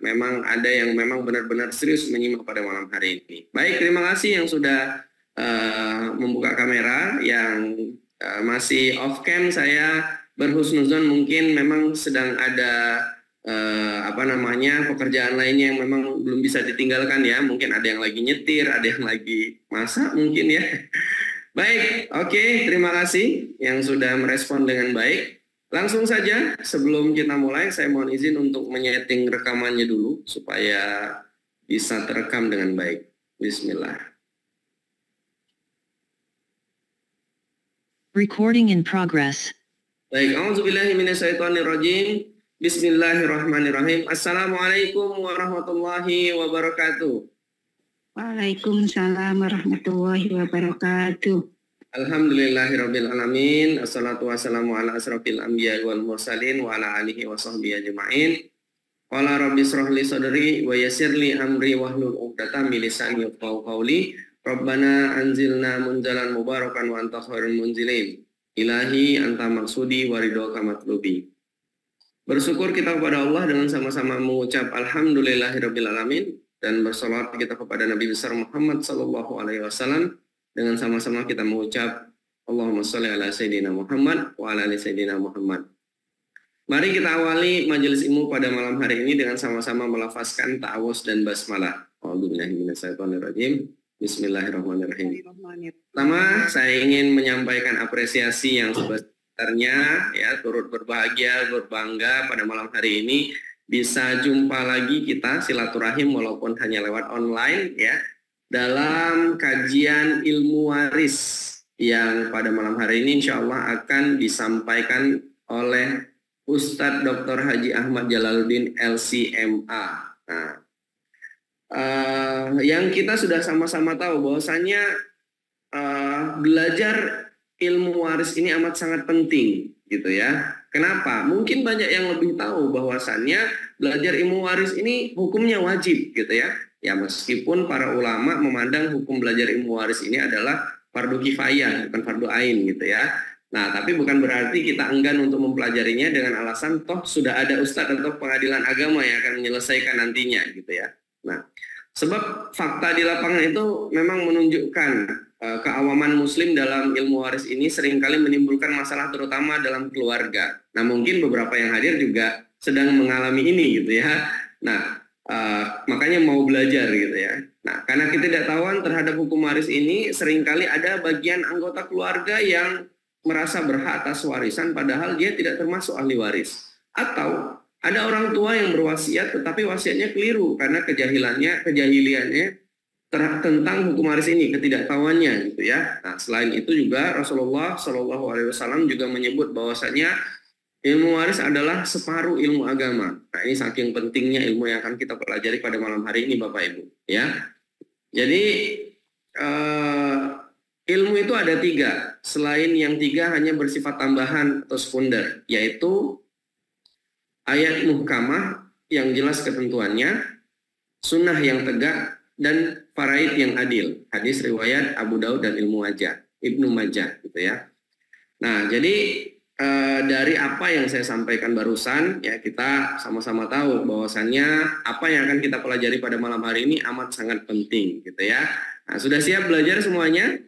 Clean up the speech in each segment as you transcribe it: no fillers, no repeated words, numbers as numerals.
memang ada yang memang benar-benar serius menyimak pada malam hari ini. Baik, terima kasih yang sudah membuka kamera, yang masih off cam saya berhusnuzon mungkin memang sedang ada pekerjaan lainnya yang memang belum bisa ditinggalkan ya. Mungkin ada yang lagi nyetir, ada yang lagi masak mungkin ya. Baik, oke, terima kasih yang sudah merespon dengan baik. Langsung saja sebelum kita mulai saya mohon izin untuk menyeting rekamannya dulu supaya bisa terekam dengan baik. Bismillah. Recording in progress. Baik, auzubillahi minasyaitonirrajim. Bismillahirrahmanirrahim. Assalamualaikum warahmatullahi wabarakatuh. Waalaikumsalam warahmatullahi wabarakatuh. Alhamdulillahirabbil alamin. Assalatu wassalamu ala asrofil anbiya wal mursalin wa ala alihi wa sahbihi ajma'in. Qala rabbi shrah li sadri wa yassir li amri wahlul 'uqdatam min lisani yafqahu qawli. Rabbana anzilna munzalan mubarakan wa anta khairul munzilin. Ilahi anta maksudi wa ridhoka matlubi. Bersyukur kita kepada Allah dengan sama-sama mengucap alhamdulillahirabbil alamin dan bersolawat kita kepada Nabi besar Muhammad sallallahu alaihi wasallam. Dengan sama-sama kita mengucap Allahumma sholli ala Sayyidina Muhammad wa ala ali Sayyidina Muhammad. Mari kita awali majelis ilmu pada malam hari ini dengan sama-sama melafazkan ta'awuz dan basmalah. A'udzubillahi minasyaitonirrajim. Bismillahirrahmanirrahim. Pertama, saya ingin menyampaikan apresiasi yang sebesarnya ya, turut berbahagia, berbangga pada malam hari ini bisa jumpa lagi kita silaturahim walaupun hanya lewat online ya. Dalam kajian ilmu waris yang pada malam hari ini insya Allah akan disampaikan oleh Ustadz Dr. Haji Ahmad Jalaluddin LCMA. Nah, yang kita sudah sama-sama tahu bahwasanya belajar ilmu waris ini amat sangat penting gitu ya. Kenapa? Mungkin banyak yang lebih tahu bahwasannya belajar ilmu waris ini hukumnya wajib gitu ya. Ya meskipun para ulama memandang hukum belajar ilmu waris ini adalah fardu kifayah, bukan fardu ain gitu ya. Nah, tapi bukan berarti kita enggan untuk mempelajarinya dengan alasan toh sudah ada ustadz atau pengadilan agama yang akan menyelesaikan nantinya gitu ya. Nah, sebab fakta di lapangan itu memang menunjukkan keawaman muslim dalam ilmu waris ini seringkali menimbulkan masalah terutama dalam keluarga. Nah, mungkin beberapa yang hadir juga sedang mengalami ini gitu ya. Nah, makanya mau belajar gitu ya. Nah, karena ketidaktahuan terhadap hukum waris ini, seringkali ada bagian anggota keluarga yang merasa berhak atas warisan padahal dia tidak termasuk ahli waris. Atau ada orang tua yang berwasiat tetapi wasiatnya keliru karena kejahiliannya tentang hukum waris ini, ketidaktahuannya gitu ya. Nah, selain itu juga Rasulullah Shallallahu alaihi wasallam juga menyebut bahwasanya ilmu waris adalah separuh ilmu agama. Nah, ini saking pentingnya ilmu yang akan kita pelajari pada malam hari ini Bapak Ibu. Ya, jadi ilmu itu ada 3. Selain yang 3 hanya bersifat tambahan atau sekunder, yaitu ayat muhkamah yang jelas ketentuannya, sunnah yang tegak, dan faraid yang adil. Hadis riwayat Abu Daud dan Ibnu Majah gitu ya. Nah, jadi dari apa yang saya sampaikan barusan ya kita sama-sama tahu bahwasannya apa yang akan kita pelajari pada malam hari ini amat sangat penting gitu ya. Nah, sudah siap belajar semuanya?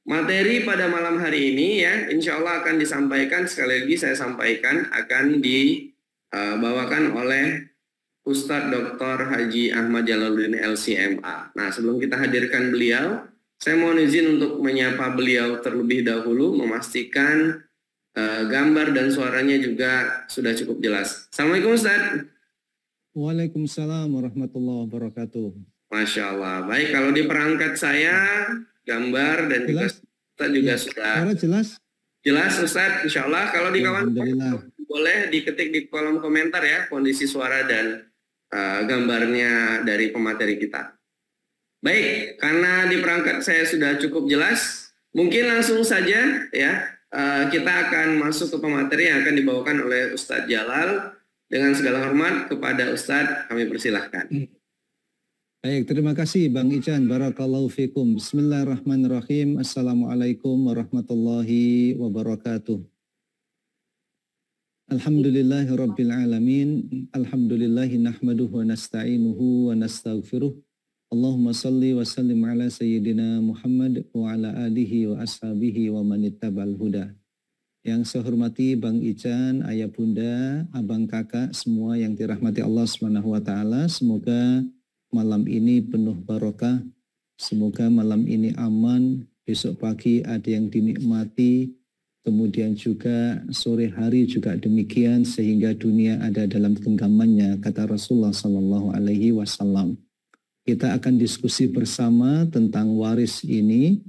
Materi pada malam hari ini ya insya Allah akan disampaikan, sekali lagi saya sampaikan akan dibawakan oleh Ustadz Dr. Haji Ahmad Jalaluddin LCMA. Nah, sebelum kita hadirkan beliau, saya mohon izin untuk menyapa beliau terlebih dahulu, memastikan gambar dan suaranya juga sudah cukup jelas. Assalamualaikum Ustaz. Waalaikumsalam warahmatullahi wabarakatuh. Masya Allah. Baik, kalau di perangkat saya gambar dan jelas? juga sudah jelas. Jelas Ustaz, insya Allah. Kalau di kawan boleh diketik di kolom komentar ya kondisi suara dan gambarnya dari pemateri kita. Baik, karena di perangkat saya sudah cukup jelas, mungkin langsung saja ya. Kita akan masuk ke pemateri yang akan dibawakan oleh Ustadz Jalal. Dengan segala hormat kepada Ustadz, kami persilahkan. Baik, terima kasih Bang Ican. Barakallahu fikum. Bismillahirrahmanirrahim. Assalamualaikum warahmatullahi wabarakatuh. Alhamdulillahi Rabbil Alamin. Alhamdulillahi nahmaduhu wa nasta'inuhu wa nastaghfiruh. Allahumma salli wa sallim ala Sayyidina Muhammad wa ala alihi wa ashabihi wa manittabal huda. Yang saya hormati Bang Ican, Ayah Bunda, Abang Kakak, semua yang dirahmati Allah Subhanahu wa taala. Semoga malam ini penuh barokah. Semoga malam ini aman, besok pagi ada yang dinikmati, kemudian juga sore hari juga demikian, sehingga dunia ada dalam genggamannya, kata Rasulullah Sallallahu Alaihi Wasallam. Kita akan diskusi bersama tentang waris ini,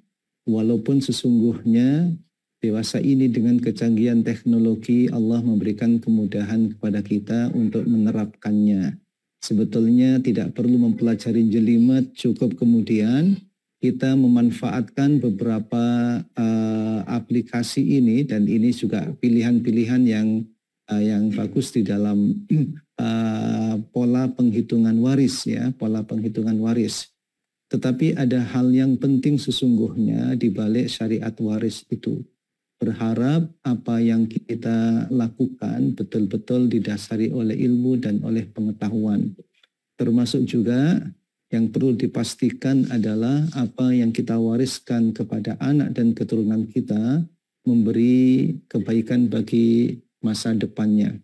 walaupun sesungguhnya dewasa ini dengan kecanggihan teknologi Allah memberikan kemudahan kepada kita untuk menerapkannya. Sebetulnya tidak perlu mempelajari jelimet, cukup kemudian kita memanfaatkan beberapa aplikasi ini, dan ini juga pilihan-pilihan yang bagus di dalam pola penghitungan waris, ya, pola penghitungan waris. Tetapi ada hal yang penting sesungguhnya di balik syariat waris itu. Berharap apa yang kita lakukan betul-betul didasari oleh ilmu dan oleh pengetahuan. Termasuk juga yang perlu dipastikan adalah apa yang kita wariskan kepada anak dan keturunan kita memberi kebaikan bagi masa depannya.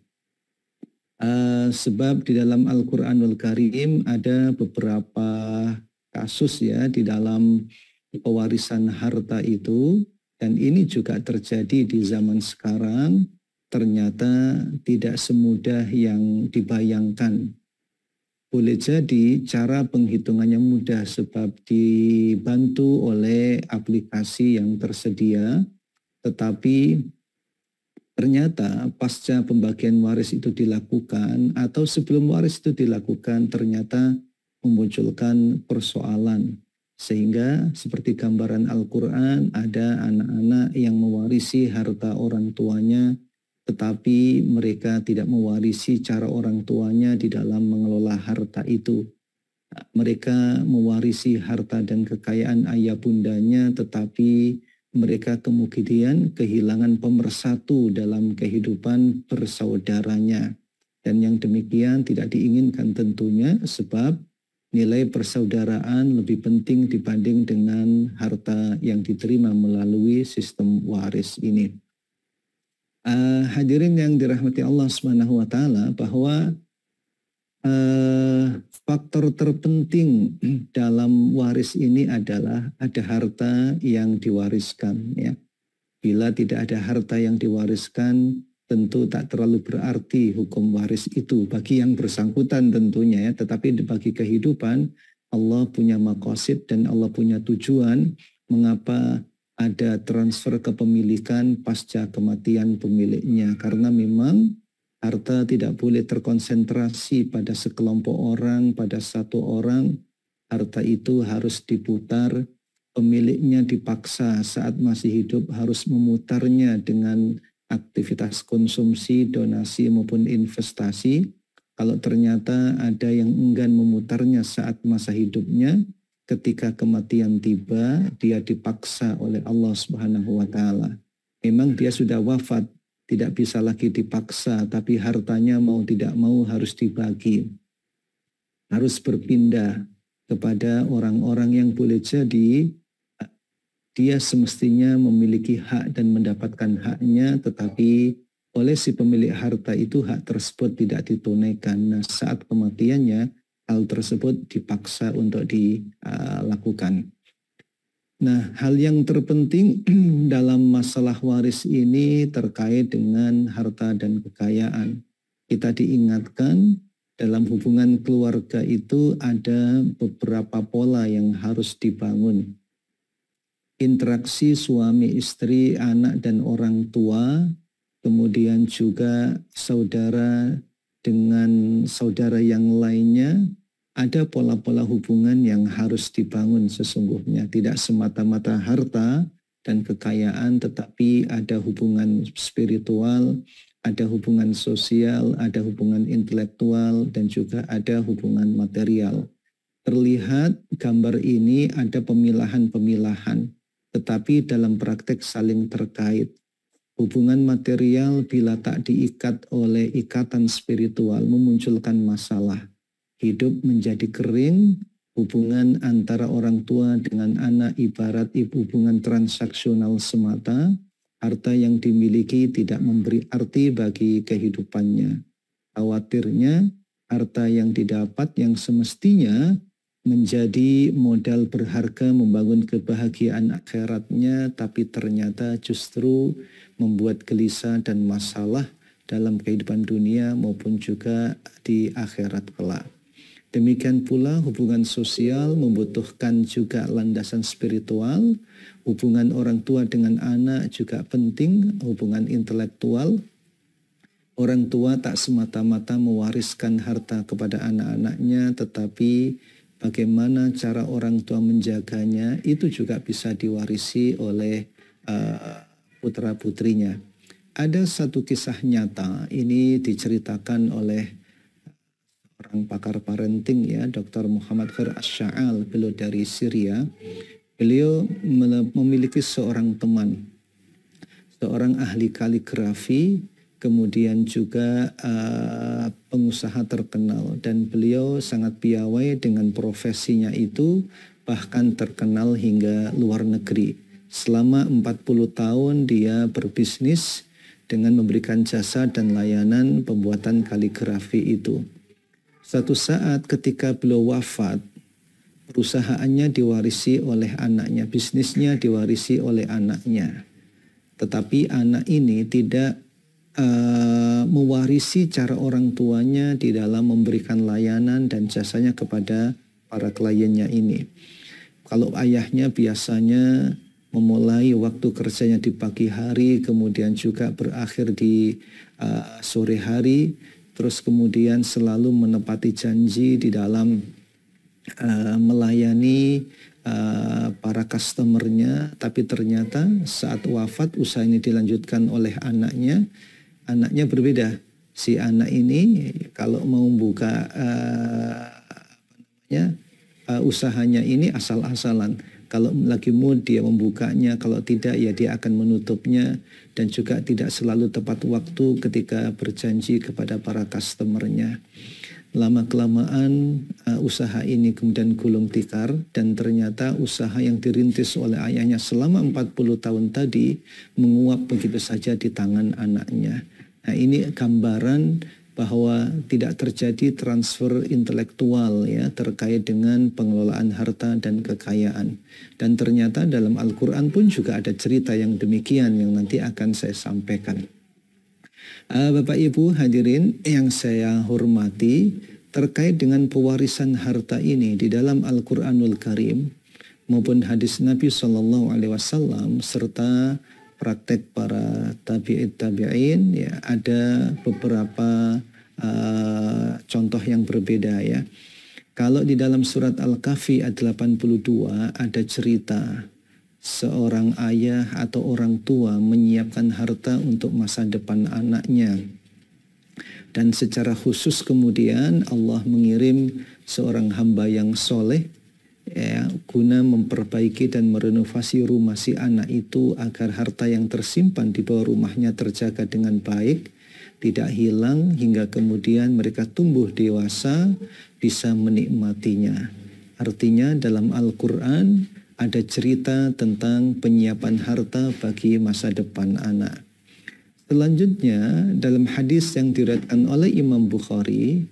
Sebab di dalam Al-Quranul Karim ada beberapa kasus, ya, di dalam pewarisan harta itu, dan ini juga terjadi di zaman sekarang, ternyata tidak semudah yang dibayangkan. Boleh jadi cara penghitungannya mudah sebab dibantu oleh aplikasi yang tersedia, tetapi ternyata pasca pembagian waris itu dilakukan atau sebelum waris itu dilakukan ternyata memunculkan persoalan. Sehingga seperti gambaran Al-Quran, ada anak-anak yang mewarisi harta orang tuanya, tetapi mereka tidak mewarisi cara orang tuanya di dalam mengelola harta itu. Mereka mewarisi harta dan kekayaan ayah bundanya, tetapi mereka kemudian kehilangan pemersatu dalam kehidupan bersaudaranya. Dan yang demikian tidak diinginkan tentunya, sebab nilai persaudaraan lebih penting dibanding dengan harta yang diterima melalui sistem waris ini. Hadirin yang dirahmati Allah Subhanahu wa taala, bahwa faktor terpenting dalam waris ini adalah ada harta yang diwariskan, ya. Bila tidak ada harta yang diwariskan, tentu tak terlalu berarti hukum waris itu bagi yang bersangkutan tentunya, ya. Tetapi bagi kehidupan, Allah punya maqasid dan Allah punya tujuan mengapa ada transfer kepemilikan pasca kematian pemiliknya. Karena memang harta tidak boleh terkonsentrasi pada sekelompok orang, pada satu orang. Harta itu harus diputar, pemiliknya dipaksa saat masih hidup harus memutarnya dengan aktivitas konsumsi, donasi maupun investasi. Kalau ternyata ada yang enggan memutarnya saat masa hidupnya, ketika kematian tiba, dia dipaksa oleh Allah Subhanahu wa taala. Memang dia sudah wafat, tidak bisa lagi dipaksa, tapi hartanya mau tidak mau harus dibagi. Harus berpindah kepada orang-orang yang boleh jadi dia semestinya memiliki hak dan mendapatkan haknya, tetapi oleh si pemilik harta itu hak tersebut tidak ditunaikan. Nah, saat kematiannya, hal tersebut dipaksa untuk dilakukan. Nah, hal yang terpenting dalam masalah waris ini terkait dengan harta dan kekayaan. Kita diingatkan dalam hubungan keluarga itu ada beberapa pola yang harus dibangun. Interaksi suami, istri, anak, dan orang tua, kemudian juga saudara dengan saudara yang lainnya, ada pola-pola hubungan yang harus dibangun sesungguhnya. Tidak semata-mata harta dan kekayaan, tetapi ada hubungan spiritual, ada hubungan sosial, ada hubungan intelektual, dan juga ada hubungan material. Terlihat gambar ini ada pemilahan-pemilahan, tetapi dalam praktek saling terkait. Hubungan material bila tak diikat oleh ikatan spiritual memunculkan masalah. Hidup menjadi kering, hubungan antara orang tua dengan anak ibarat hubungan transaksional semata, harta yang dimiliki tidak memberi arti bagi kehidupannya. Khawatirnya, harta yang didapat yang semestinya menjadi modal berharga membangun kebahagiaan akhiratnya, tapi ternyata justru membuat gelisah dan masalah dalam kehidupan dunia maupun juga di akhirat kelak. Demikian pula hubungan sosial membutuhkan juga landasan spiritual, hubungan orang tua dengan anak juga penting, hubungan intelektual. Orang tua tak semata-mata mewariskan harta kepada anak-anaknya, tetapi bagaimana cara orang tua menjaganya itu juga bisa diwarisi oleh putra-putrinya. Ada satu kisah nyata, ini diceritakan oleh orang pakar parenting ya, Dr. Muhammad Khair Ash-Sha'al, beliau dari Syria. Beliau memiliki seorang teman, seorang ahli kaligrafi, kemudian juga pengusaha terkenal, dan beliau sangat piawai dengan profesinya itu, bahkan terkenal hingga luar negeri. Selama 40 tahun dia berbisnis dengan memberikan jasa dan layanan pembuatan kaligrafi itu. Suatu saat ketika beliau wafat, perusahaannya diwarisi oleh anaknya, bisnisnya diwarisi oleh anaknya. Tetapi anak ini tidak mewarisi cara orang tuanya di dalam memberikan layanan dan jasanya kepada para kliennya ini. Kalau ayahnya biasanya memulai waktu kerjanya di pagi hari, kemudian juga berakhir di sore hari, terus kemudian selalu menepati janji di dalam melayani para customernya, tapi ternyata saat wafat usaha ini dilanjutkan oleh anaknya. Anaknya berbeda. Si anak ini kalau mau buka usahanya ini asal-asalan. Kalau lagi mood dia membukanya, kalau tidak ya dia akan menutupnya, dan juga tidak selalu tepat waktu ketika berjanji kepada para customernya. Lama-kelamaan usaha ini kemudian gulung tikar, dan ternyata usaha yang dirintis oleh ayahnya selama 40 tahun tadi menguap begitu saja di tangan anaknya. Nah, ini gambaran bahwa tidak terjadi transfer intelektual ya terkait dengan pengelolaan harta dan kekayaan. Dan ternyata dalam Al-Quran pun juga ada cerita yang demikian yang nanti akan saya sampaikan. Bapak Ibu hadirin yang saya hormati, terkait dengan pewarisan harta ini di dalam Al-Quranul Karim maupun hadis Nabi SAW serta praktek para tabi'in ya, ada beberapa contoh yang berbeda ya. Kalau di dalam surat Al-Kahfi ayat 82 ada cerita seorang ayah atau orang tua menyiapkan harta untuk masa depan anaknya. Dan secara khusus kemudian Allah mengirim seorang hamba yang soleh ya, guna memperbaiki dan merenovasi rumah si anak itu agar harta yang tersimpan di bawah rumahnya terjaga dengan baik, tidak hilang hingga kemudian mereka tumbuh dewasa bisa menikmatinya. Artinya dalam Al-Quran ada cerita tentang penyiapan harta bagi masa depan anak. Selanjutnya dalam hadis yang diriwayatkan oleh Imam Bukhari,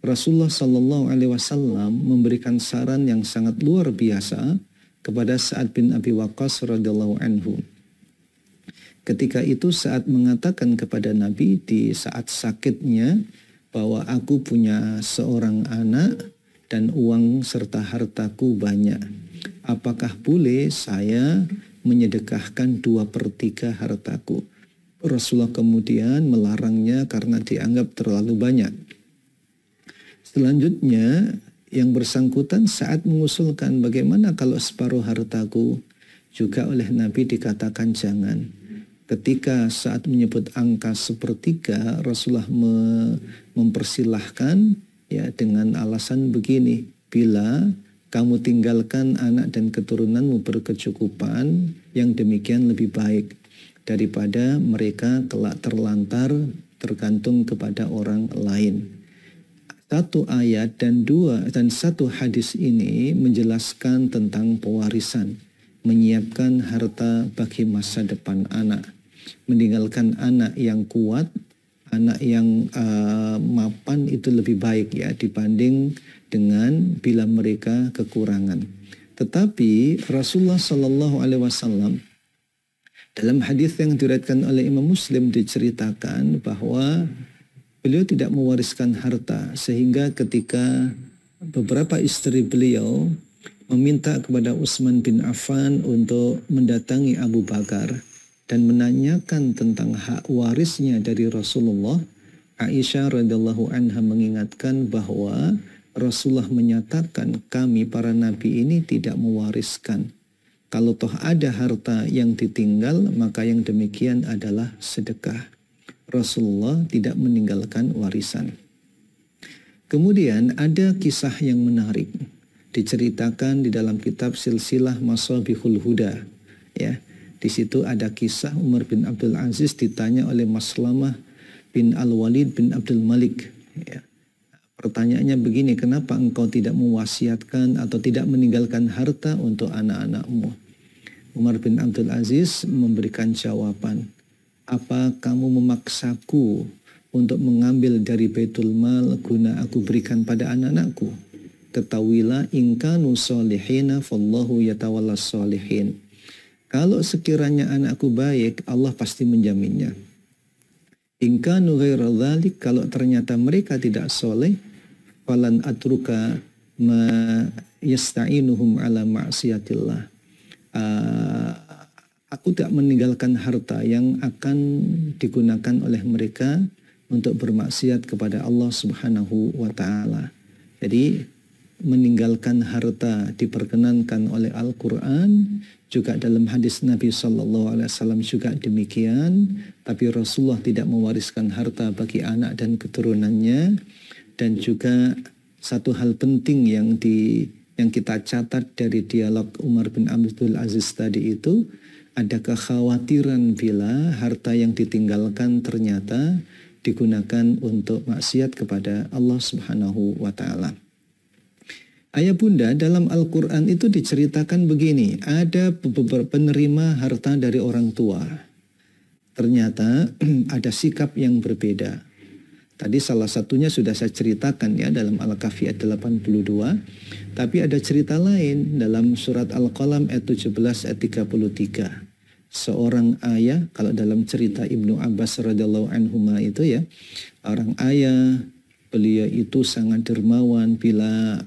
Rasulullah SAW memberikan saran yang sangat luar biasa kepada Sa'ad bin Abi Waqqas radhiyallahu anhu. Ketika itu Sa'ad mengatakan kepada Nabi di saat sakitnya bahwa aku punya seorang anak dan uang serta hartaku banyak. Apakah boleh saya menyedekahkan 2/3 hartaku? Rasulullah kemudian melarangnya karena dianggap terlalu banyak. Selanjutnya yang bersangkutan saat mengusulkan bagaimana kalau separuh hartaku, juga oleh Nabi dikatakan jangan. Ketika saat menyebut angka 1/3 Rasulullah mempersilahkan ya dengan alasan begini, bila kamu tinggalkan anak dan keturunanmu berkecukupan yang demikian lebih baik. daripada mereka kelak terlantar tergantung kepada orang lain. Satu ayat dan satu hadis ini menjelaskan tentang pewarisan, menyiapkan harta bagi masa depan anak, meninggalkan anak yang kuat, anak yang mapan itu lebih baik ya dibanding dengan bila mereka kekurangan. Tetapi Rasulullah Shallallahu Alaihi Wasallam dalam hadis yang diriwayatkan oleh Imam Muslim diceritakan bahwa beliau tidak mewariskan harta, sehingga ketika beberapa istri beliau meminta kepada Utsman bin Affan untuk mendatangi Abu Bakar dan menanyakan tentang hak warisnya dari Rasulullah, Aisyah radhiyallahu anha mengingatkan bahwa Rasulullah menyatakan kami para nabi ini tidak mewariskan. Kalau toh ada harta yang ditinggal, maka yang demikian adalah sedekah. Rasulullah tidak meninggalkan warisan. Kemudian ada kisah yang menarik diceritakan di dalam kitab Silsilah Mashabihul Huda. Ya, di situ ada kisah Umar bin Abdul Aziz ditanya oleh Maslamah bin Al-Walid bin Abdul Malik. Ya. Pertanyaannya begini, kenapa engkau tidak mewasiatkan atau tidak meninggalkan harta untuk anak-anakmu? Umar bin Abdul Aziz memberikan jawaban, apa kamu memaksaku untuk mengambil dari Baitul Mal guna aku berikan pada anak-anakku? Ketahuilah inkanu solihina fallahu yatawallas solihin. Kalau sekiranya anakku baik, Allah pasti menjaminnya. Inkanu ghaira dzalik, kalau ternyata mereka tidak soleh, falan atruka ma yasta'inuhum ala ma'siyatillah. Aku tidak meninggalkan harta yang akan digunakan oleh mereka untuk bermaksiat kepada Allah Subhanahu wa taala. Jadi meninggalkan harta diperkenankan oleh Al-Qur'an, juga dalam hadis Nabi sallallahu alaihi wasallam juga demikian, tapi Rasulullah tidak mewariskan harta bagi anak dan keturunannya. Dan juga satu hal penting yang kita catat dari dialog Umar bin Abdul Aziz tadi itu, ada kekhawatiran bila harta yang ditinggalkan ternyata digunakan untuk maksiat kepada Allah Subhanahu wa taala. Ayah bunda, dalam Al-Quran itu diceritakan begini, ada beberapa penerima harta dari orang tua. Ternyata ada sikap yang berbeda. Tadi salah satunya sudah saya ceritakan ya dalam Al-Kahfi ayat 82. Tapi ada cerita lain dalam surat Al-Qalam ayat 17 ayat 33. Seorang ayah, kalau dalam cerita Ibnu Abbas radhiyallahu anhuma itu ya, orang ayah, beliau itu sangat dermawan bila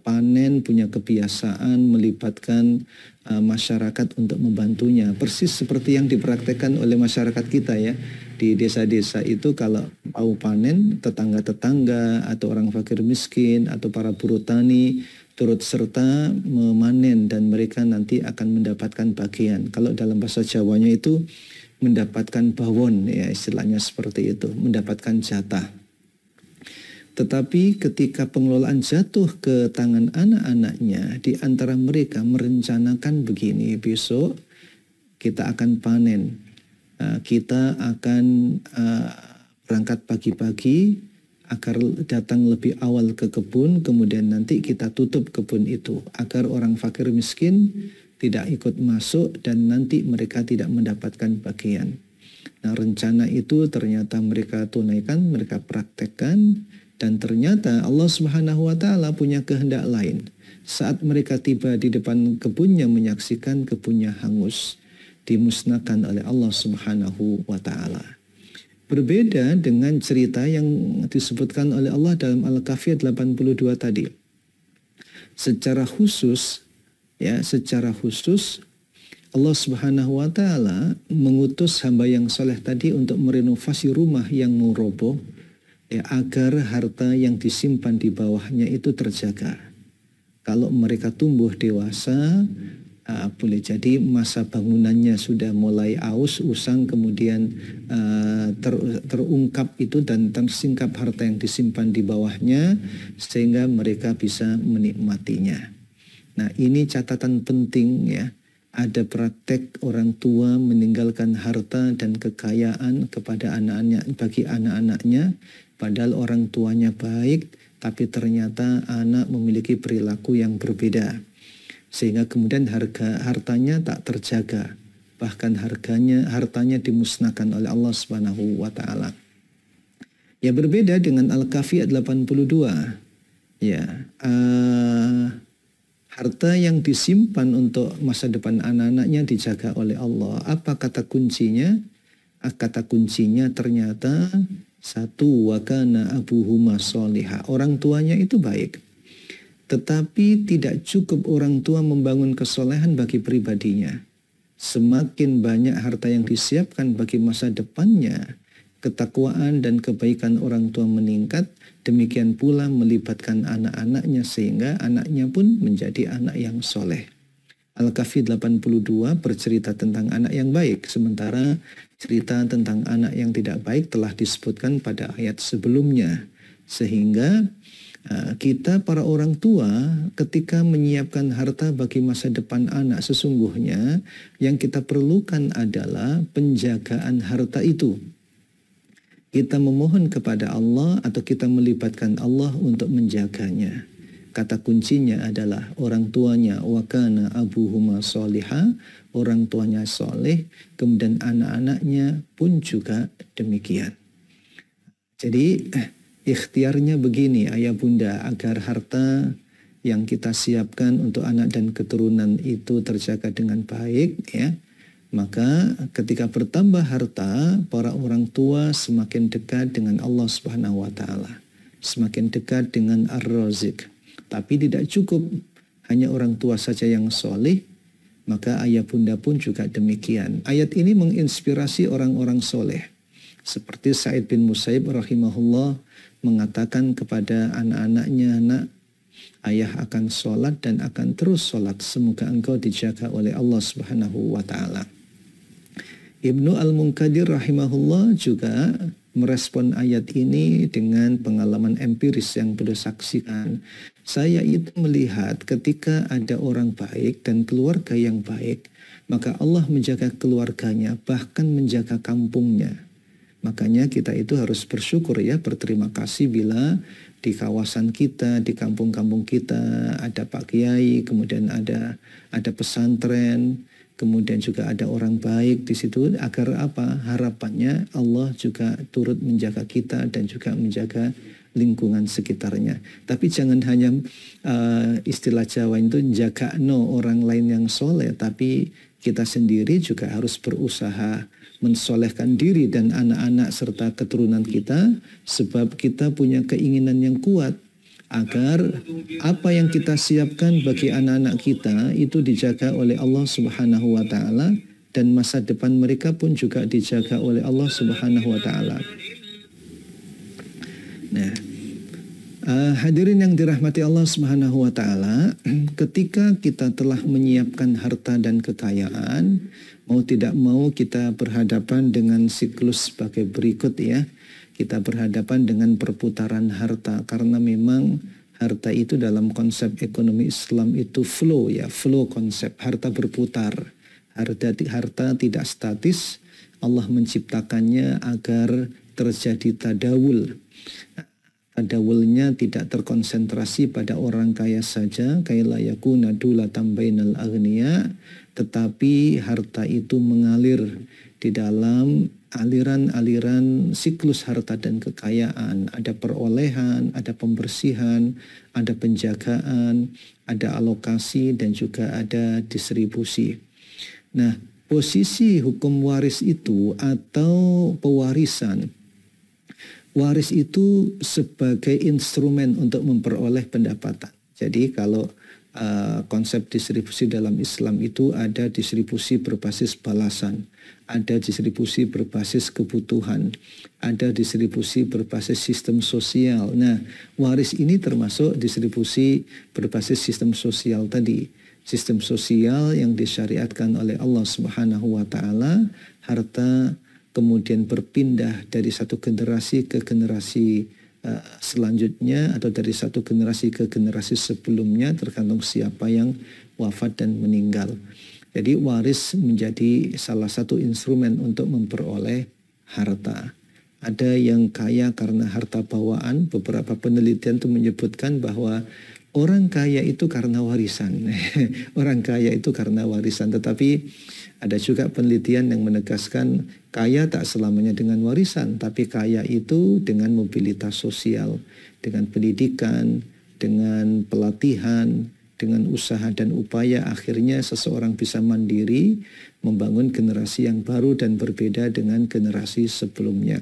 panen, punya kebiasaan melibatkan masyarakat untuk membantunya. Persis seperti yang dipraktekkan oleh masyarakat kita ya. Di desa-desa itu kalau mau panen, tetangga-tetangga atau orang fakir miskin atau para buruh tani turut serta memanen dan mereka nanti akan mendapatkan bagian. Kalau dalam bahasa Jawanya itu mendapatkan bawon ya, istilahnya seperti itu, mendapatkan jatah. Tetapi ketika pengelolaan jatuh ke tangan anak-anaknya, di antara mereka merencanakan begini, besok kita akan panen, kita akan berangkat pagi-pagi agar datang lebih awal ke kebun, kemudian nanti kita tutup kebun itu agar orang fakir miskin tidak ikut masuk dan nanti mereka tidak mendapatkan bagian. Nah, rencana itu ternyata mereka tunaikan, mereka praktekkan, dan ternyata Allah Subhanahu wa taala punya kehendak lain. Saat mereka tiba di depan kebunnya, menyaksikan kebunnya hangus, dimusnahkan oleh Allah Subhanahu wa taala. Berbeda dengan cerita yang disebutkan oleh Allah dalam Al-Kahfi 82 tadi. Secara khusus Allah Subhanahu wa taala mengutus hamba yang soleh tadi untuk merenovasi rumah yang mau roboh ya, agar harta yang disimpan di bawahnya itu terjaga. Kalau mereka tumbuh dewasa, boleh jadi masa bangunannya sudah mulai aus, usang, kemudian terungkap itu dan tersingkap harta yang disimpan di bawahnya sehingga mereka bisa menikmatinya. Nah, ini catatan penting ya. ada praktek orang tua meninggalkan harta dan kekayaan kepada anak-anaknya, bagi anak-anaknya, padahal orang tuanya baik, tapi ternyata anak memiliki perilaku yang berbeda. Sehingga kemudian hartanya tak terjaga. Bahkan hartanya dimusnahkan oleh Allah Subhanahu wa taala. Ya, berbeda dengan Al-Kahfi 82. Ya, harta yang disimpan untuk masa depan anak-anaknya dijaga oleh Allah. Apa kata kuncinya? Kata kuncinya ternyata satu, wa kana abuhuma sholiha. Orang tuanya itu baik. Tetapi tidak cukup orang tua membangun kesolehan bagi pribadinya. Semakin banyak harta yang disiapkan bagi masa depannya, ketakwaan dan kebaikan orang tua meningkat, demikian pula melibatkan anak-anaknya sehingga anaknya pun menjadi anak yang soleh. Al-Kahfi 82 bercerita tentang anak yang baik, sementara cerita tentang anak yang tidak baik telah disebutkan pada ayat sebelumnya. Sehingga kita para orang tua ketika menyiapkan harta bagi masa depan anak, sesungguhnya yang kita perlukan adalah penjagaan harta itu. Kita memohon kepada Allah atau kita melibatkan Allah untuk menjaganya. Kata kuncinya adalah orang tuanya wa kana abuhuma sholiha, orang tuanya soleh, kemudian anak-anaknya pun juga demikian. Jadi ikhtiarnya begini ayah bunda, agar harta yang kita siapkan untuk anak dan keturunan itu terjaga dengan baik, ya. Maka ketika bertambah harta, para orang tua semakin dekat dengan Allah Subhanahu wa taala, semakin dekat dengan Ar-Razik. Tapi tidak cukup hanya orang tua saja yang soleh, maka ayah bunda pun juga demikian. Ayat ini menginspirasi orang-orang soleh. Seperti Sa'id bin Musayyib rahimahullah mengatakan kepada anak-anaknya, nak, ayah akan sholat dan akan terus sholat. Semoga engkau dijaga oleh Allah Subhanahu wa ta'ala. Ibnu Al-Munkadir rahimahullah juga merespon ayat ini dengan pengalaman empiris yang beliau saksikan. Saya itu melihat ketika ada orang baik dan keluarga yang baik, maka Allah menjaga keluarganya, bahkan menjaga kampungnya. Makanya kita itu harus bersyukur, ya, berterima kasih bila di kawasan kita, di kampung-kampung kita ada Pak Kiai, kemudian ada pesantren, kemudian juga ada orang baik di situ, agar apa? Harapannya Allah juga turut menjaga kita dan juga menjaga lingkungan sekitarnya. Tapi jangan hanya istilah Jawa itu jaga orang lain yang soleh, tapi kita sendiri juga harus berusaha mensolehkan diri dan anak-anak serta keturunan kita, sebab kita punya keinginan yang kuat agar apa yang kita siapkan bagi anak-anak kita itu dijaga oleh Allah Subhanahu wa taala, dan masa depan mereka pun juga dijaga oleh Allah Subhanahu wa taala. Nah, hadirin yang dirahmati Allah Subhanahu wa taala, ketika kita telah menyiapkan harta dan kekayaan, mau tidak mau kita berhadapan dengan siklus sebagai berikut, ya. Kita berhadapan dengan perputaran harta, karena memang harta itu dalam konsep ekonomi Islam itu flow, ya, flow konsep, harta berputar. Harta tidak statis. Allah menciptakannya agar terjadi tadawul. Tadawulnya tidak terkonsentrasi pada orang kaya saja, kaila yakuna dulatan bainal aghniya, tetapi harta itu mengalir di dalam aliran-aliran siklus harta dan kekayaan. Ada perolehan, ada pembersihan, ada penjagaan, ada alokasi, dan juga ada distribusi. Nah, posisi hukum waris itu atau pewarisan, waris itu sebagai instrumen untuk memperoleh pendapatan. Jadi kalau konsep distribusi dalam Islam itu ada distribusi berbasis balasan, ada distribusi berbasis kebutuhan, ada distribusi berbasis sistem sosial. Nah, waris ini termasuk distribusi berbasis sistem sosial tadi. Sistem sosial yang disyariatkan oleh Allah Subhanahu wa taala, harta kemudian berpindah dari satu generasi ke generasi selanjutnya, atau dari satu generasi ke generasi sebelumnya, tergantung siapa yang wafat dan meninggal. Jadi waris menjadi salah satu instrumen untuk memperoleh harta. Ada yang kaya karena harta bawaan. Beberapa penelitian itu menyebutkan bahwa orang kaya itu karena warisan. Orang kaya itu karena warisan. Tetapi ada juga penelitian yang menegaskan kaya tak selamanya dengan warisan. Tapi kaya itu dengan mobilitas sosial, dengan pendidikan, dengan pelatihan, dengan usaha dan upaya, akhirnya seseorang bisa mandiri membangun generasi yang baru dan berbeda dengan generasi sebelumnya.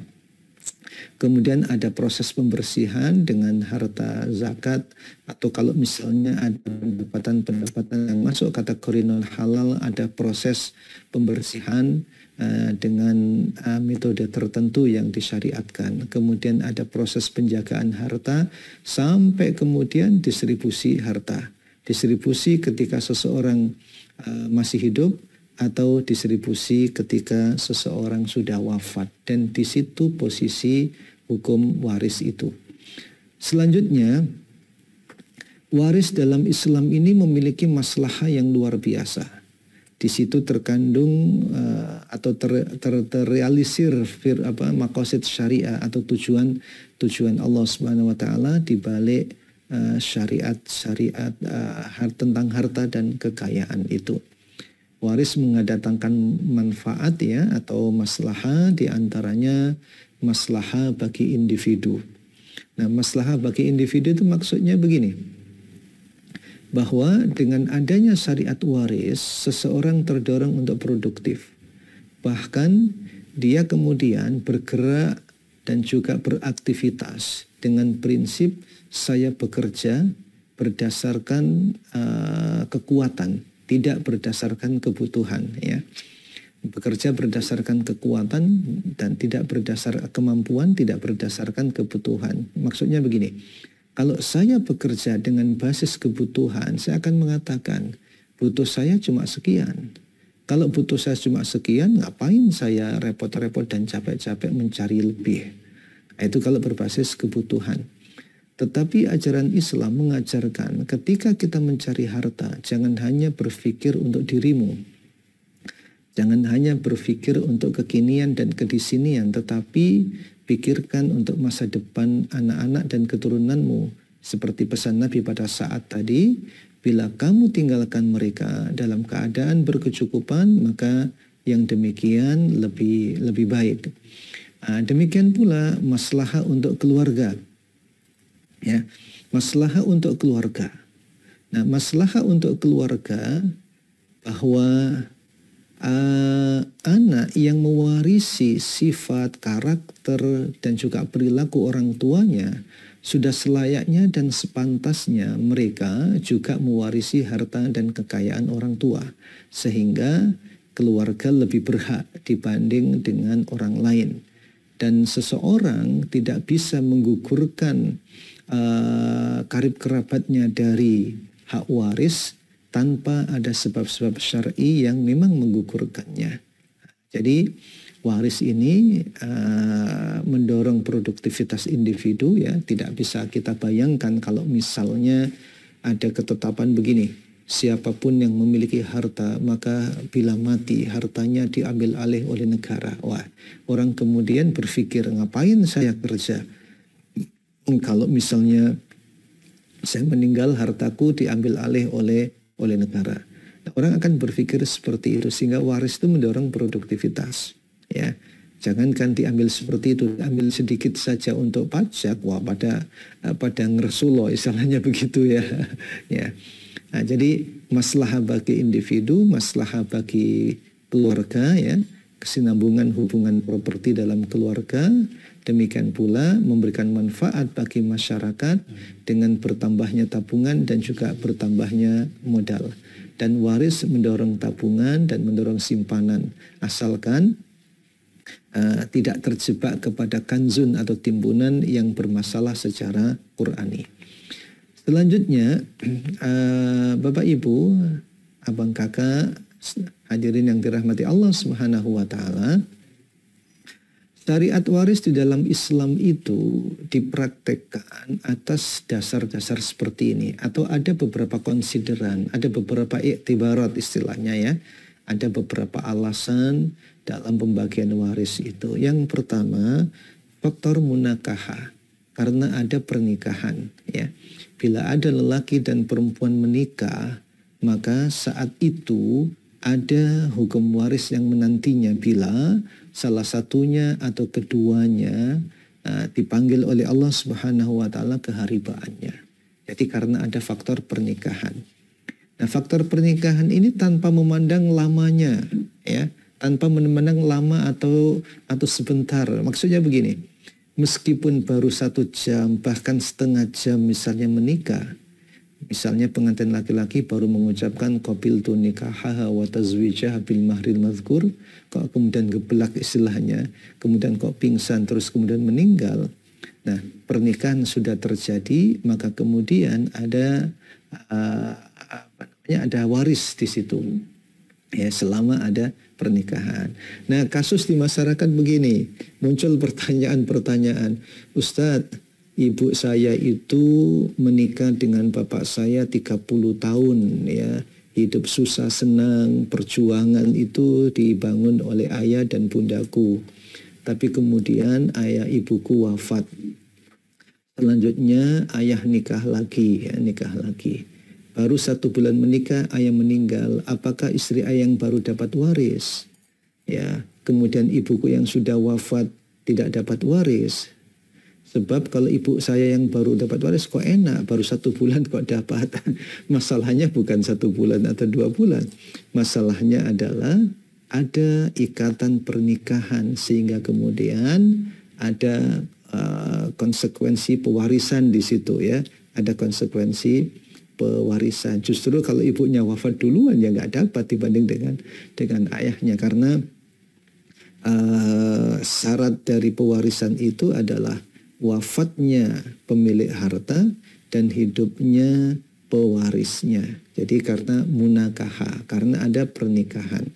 Kemudian ada proses pembersihan dengan harta zakat, atau kalau misalnya ada pendapatan-pendapatan yang masuk kategori non halal, ada proses pembersihan dengan metode tertentu yang disyariatkan. Kemudian ada proses penjagaan harta sampai kemudian distribusi harta. Distribusi ketika seseorang masih hidup atau distribusi ketika seseorang sudah wafat. Dan di situ posisi hukum waris itu. Selanjutnya, waris dalam Islam ini memiliki maslahah yang luar biasa. Di situ terkandung atau terrealisir maqasid syariah atau tujuan Allah Subhanahu wa taala di balik syariat tentang harta dan kekayaan itu. Waris mendatangkan manfaat ya atau maslahah, di antaranya maslahah bagi individu. Nah, maslahah bagi individu itu maksudnya begini, bahwa dengan adanya syariat waris, seseorang terdorong untuk produktif. Bahkan dia kemudian bergerak dan juga beraktivitas dengan prinsip saya bekerja berdasarkan kekuatan, tidak berdasarkan kebutuhan, ya. Bekerja berdasarkan kekuatan dan tidak berdasar kemampuan, tidak berdasarkan kebutuhan. Maksudnya begini, kalau saya bekerja dengan basis kebutuhan, saya akan mengatakan butuh saya cuma sekian. Kalau butuh saya cuma sekian, ngapain saya repot-repot dan capek-capek mencari lebih? Itu kalau berbasis kebutuhan. Tetapi ajaran Islam mengajarkan ketika kita mencari harta, jangan hanya berpikir untuk dirimu. Jangan hanya berpikir untuk kekinian dan kedisinian, tetapi pikirkan untuk masa depan anak-anak dan keturunanmu. Seperti pesan Nabi pada saat tadi, bila kamu tinggalkan mereka dalam keadaan berkecukupan, maka yang demikian lebih baik. Demikian pula maslahah untuk keluarga. Ya, maslahah untuk keluarga. Nah, maslahah untuk keluarga bahwa anak yang mewarisi sifat, karakter, dan juga perilaku orang tuanya sudah selayaknya dan sepantasnya mereka juga mewarisi harta dan kekayaan orang tua, sehingga keluarga lebih berhak dibanding dengan orang lain. Dan seseorang tidak bisa menggugurkan karib kerabatnya dari hak waris tanpa ada sebab-sebab syar'i yang memang menggugurkannya. Jadi waris ini mendorong produktivitas individu, ya. Tidak bisa kita bayangkan kalau misalnya ada ketetapan begini, siapapun yang memiliki harta maka bila mati hartanya diambil alih oleh negara. Wah, orang kemudian berpikir, ngapain saya kerja kalau misalnya saya meninggal hartaku diambil alih oleh negara. Nah, orang akan berpikir seperti itu, sehingga waris itu mendorong produktivitas, ya. Jangankan diambil seperti itu, diambil sedikit saja untuk pajak, wah pada ngersulo istilahnya begitu, ya. Ya. Nah, jadi maslahah bagi individu, maslahah bagi keluarga, ya, kesinambungan hubungan properti dalam keluarga. Demikian pula memberikan manfaat bagi masyarakat dengan bertambahnya tabungan dan juga bertambahnya modal. Dan waris mendorong tabungan dan mendorong simpanan, asalkan tidak terjebak kepada kanzun atau timbunan yang bermasalah secara Qur'ani. Selanjutnya, Bapak Ibu, Abang Kakak, hadirin yang dirahmati Allah Subhanahu wa taala, Syariat waris di dalam Islam itu dipraktekkan atas dasar-dasar seperti ini. Atau ada beberapa konsideran, ada beberapa iktibarat istilahnya ya. Ada beberapa alasan dalam pembagian waris itu. Yang pertama, faktor munakaha. Karena ada pernikahan ya. Bila ada lelaki dan perempuan menikah, maka saat itu ada hukum waris yang menantinya bila salah satunya atau keduanya dipanggil oleh Allah Subhanahu wa taala keharibaannya. Jadi karena ada faktor pernikahan. Nah, faktor pernikahan ini tanpa memandang lamanya ya, tanpa memandang lama atau sebentar. Maksudnya begini, meskipun baru 1 jam bahkan setengah jam misalnya menikah, misalnya pengantin laki-laki baru mengucapkan qabiltu nikahaha wa tazwijaha bil mahril mazkur, kok kemudian gebelak istilahnya, kemudian kok pingsan terus kemudian meninggal. Nah, pernikahan sudah terjadi, maka kemudian ada ada waris di situ. Ya, selama ada pernikahan. Nah, kasus di masyarakat begini, muncul pertanyaan-pertanyaan, Ustadz, ibu saya itu menikah dengan bapak saya 30 tahun ya. Hidup susah senang, perjuangan itu dibangun oleh ayah dan bundaku. Tapi kemudian ayah ibuku wafat. Selanjutnya ayah nikah lagi. Baru 1 bulan menikah ayah meninggal. Apakah istri ayah yang baru dapat waris? Ya, kemudian ibuku yang sudah wafat tidak dapat waris. Sebab kalau ibu saya yang baru dapat waris kok enak, baru 1 bulan kok dapat. Masalahnya bukan 1 bulan atau 2 bulan. Masalahnya adalah ada ikatan pernikahan sehingga kemudian ada konsekuensi pewarisan di situ ya. Ada konsekuensi pewarisan. Justru kalau ibunya wafat duluan ya nggak dapat dibanding dengan ayahnya, karena syarat dari pewarisan itu adalah wafatnya pemilik harta dan hidupnya pewarisnya. Jadi karena munakaha, karena ada pernikahan.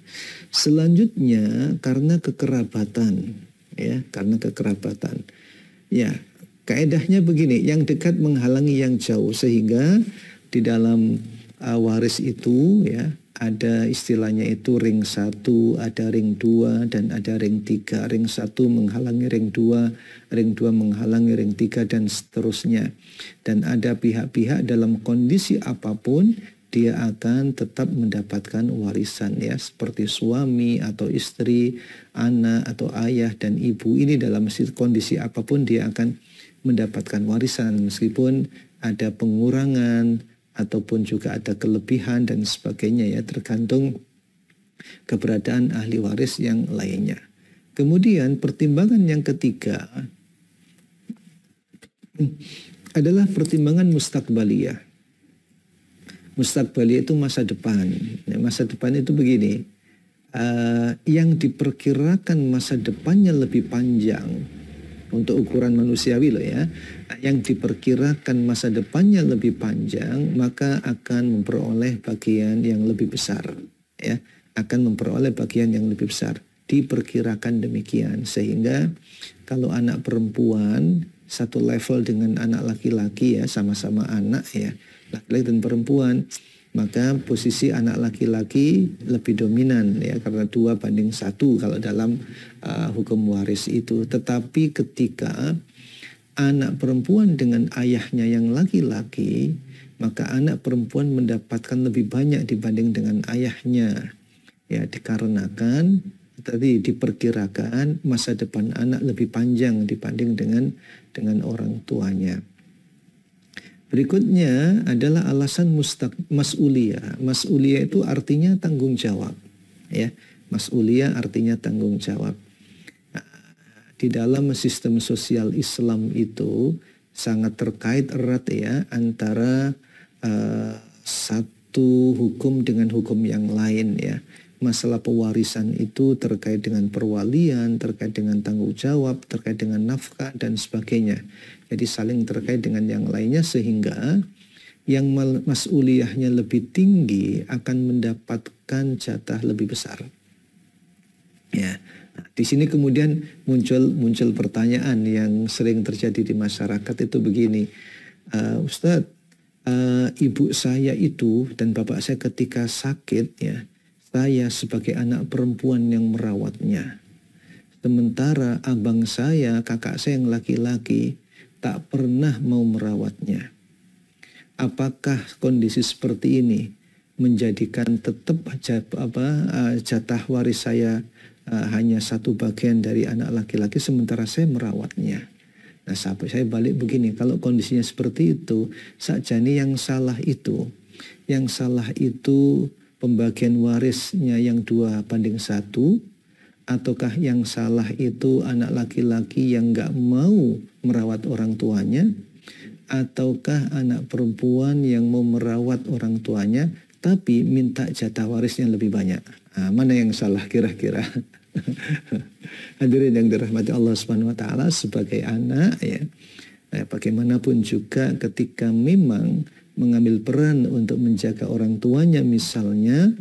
Selanjutnya karena kekerabatan, ya, karena kekerabatan. Ya, kaedahnya begini, yang dekat menghalangi yang jauh, sehingga di dalam waris itu ya ada istilahnya itu ring 1, ada ring 2, dan ada ring 3. Ring 1 menghalangi ring 2, ring 2 menghalangi ring 3, dan seterusnya. Dan ada pihak-pihak dalam kondisi apapun dia akan tetap mendapatkan warisan ya, seperti suami atau istri, anak atau ayah dan ibu. Ini dalam kondisi apapun dia akan mendapatkan warisan meskipun ada pengurangan ataupun juga ada kelebihan dan sebagainya ya, tergantung keberadaan ahli waris yang lainnya. Kemudian pertimbangan yang ketiga adalah pertimbangan mustakbaliyah. Mustakbaliyah itu masa depan. Nah, masa depan itu begini, yang diperkirakan masa depannya lebih panjang untuk ukuran manusiawi loh ya, yang diperkirakan masa depannya lebih panjang, maka akan memperoleh bagian yang lebih besar ya, akan memperoleh bagian yang lebih besar, diperkirakan demikian. Sehingga kalau anak perempuan satu level dengan anak laki-laki ya, sama-sama anak ya, laki-laki dan perempuan, maka posisi anak laki-laki lebih dominan ya, karena 2:1 kalau dalam hukum waris itu. Tetapi ketika anak perempuan dengan ayahnya yang laki-laki, maka anak perempuan mendapatkan lebih banyak dibanding dengan ayahnya ya, dikarenakan tadi diperkirakan masa depan anak lebih panjang dibanding dengan orang tuanya. Berikutnya adalah alasan mas'uliyah. Mas'uliyah itu artinya tanggung jawab. Ya, mas'uliyah artinya tanggung jawab. Di dalam sistem sosial Islam itu sangat terkait erat ya antara satu hukum dengan hukum yang lain ya. Masalah pewarisan itu terkait dengan perwalian, terkait dengan tanggung jawab, terkait dengan nafkah dan sebagainya. Jadi saling terkait dengan yang lainnya, sehingga yang mas'uliyahnya lebih tinggi akan mendapatkan jatah lebih besar. Ya, Nah, di sini kemudian muncul pertanyaan yang sering terjadi di masyarakat itu begini, Ustadz, ibu saya itu dan bapak saya ketika sakit ya, saya sebagai anak perempuan yang merawatnya. Sementara abang saya, kakak saya yang laki-laki tak pernah mau merawatnya. Apakah kondisi seperti ini menjadikan tetap jatah waris saya hanya satu bagian dari anak laki-laki sementara saya merawatnya? Nah, sahabat saya balik begini, kalau kondisinya seperti itu, sakjane yang salah itu pembagian warisnya yang 2:1, ataukah yang salah itu anak laki-laki yang nggak mau merawat orang tuanya, ataukah anak perempuan yang mau merawat orang tuanya tapi minta jatah warisnya lebih banyak? Nah, mana yang salah kira-kira? Hadirin yang dirahmati Allah Subhanahu wa taala, sebagai anak ya, bagaimanapun juga ketika memang mengambil peran untuk menjaga orang tuanya misalnya,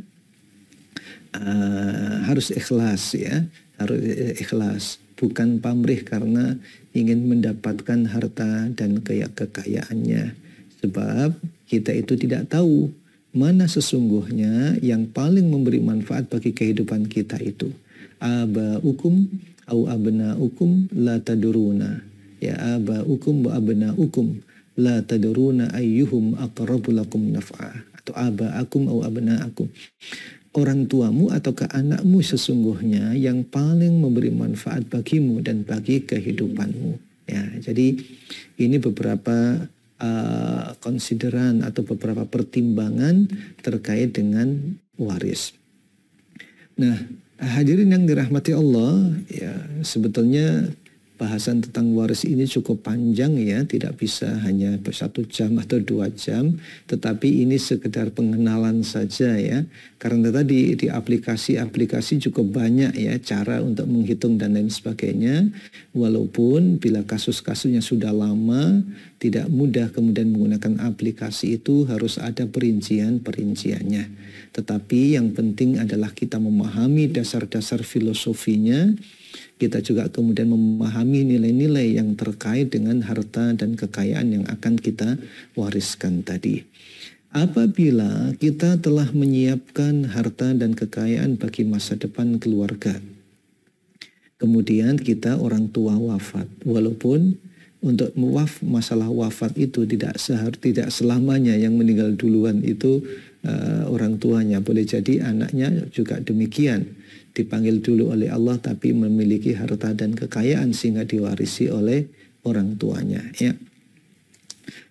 harus ikhlas ya, harus ikhlas, bukan pamrih karena ingin mendapatkan harta dan kekayaannya. Sebab kita itu tidak tahu mana sesungguhnya yang paling memberi manfaat bagi kehidupan kita itu. Aba'ukum au abna'ukum la taduruna. Ya aba'ukum wa abna'ukum la taduruna ayyuhum aqrabu lakum naf'a. Atau aba'akum au abna'akum. Orang tuamu ataukah anakmu sesungguhnya yang paling memberi manfaat bagimu dan bagi kehidupanmu. Ya, jadi ini beberapa konsideran atau beberapa pertimbangan terkait dengan waris. Nah, hadirin yang dirahmati Allah, ya sebetulnya bahasan tentang waris ini cukup panjang ya, tidak bisa hanya 1 jam atau 2 jam, tetapi ini sekedar pengenalan saja ya. Karena tadi di aplikasi cukup banyak ya cara untuk menghitung dan lain sebagainya. Walaupun bila kasus-kasusnya sudah lama, tidak mudah kemudian menggunakan aplikasi itu, harus ada perinciannya. Tetapi yang penting adalah kita memahami dasar-dasar filosofinya. Kita juga kemudian memahami nilai-nilai yang terkait dengan harta dan kekayaan yang akan kita wariskan tadi. Apabila kita telah menyiapkan harta dan kekayaan bagi masa depan keluarga, kemudian kita orang tua wafat, walaupun untuk masalah wafat itu tidak selamanya yang meninggal duluan itu orang tuanya, boleh jadi anaknya juga demikian, dipanggil dulu oleh Allah tapi memiliki harta dan kekayaan sehingga diwarisi oleh orang tuanya ya.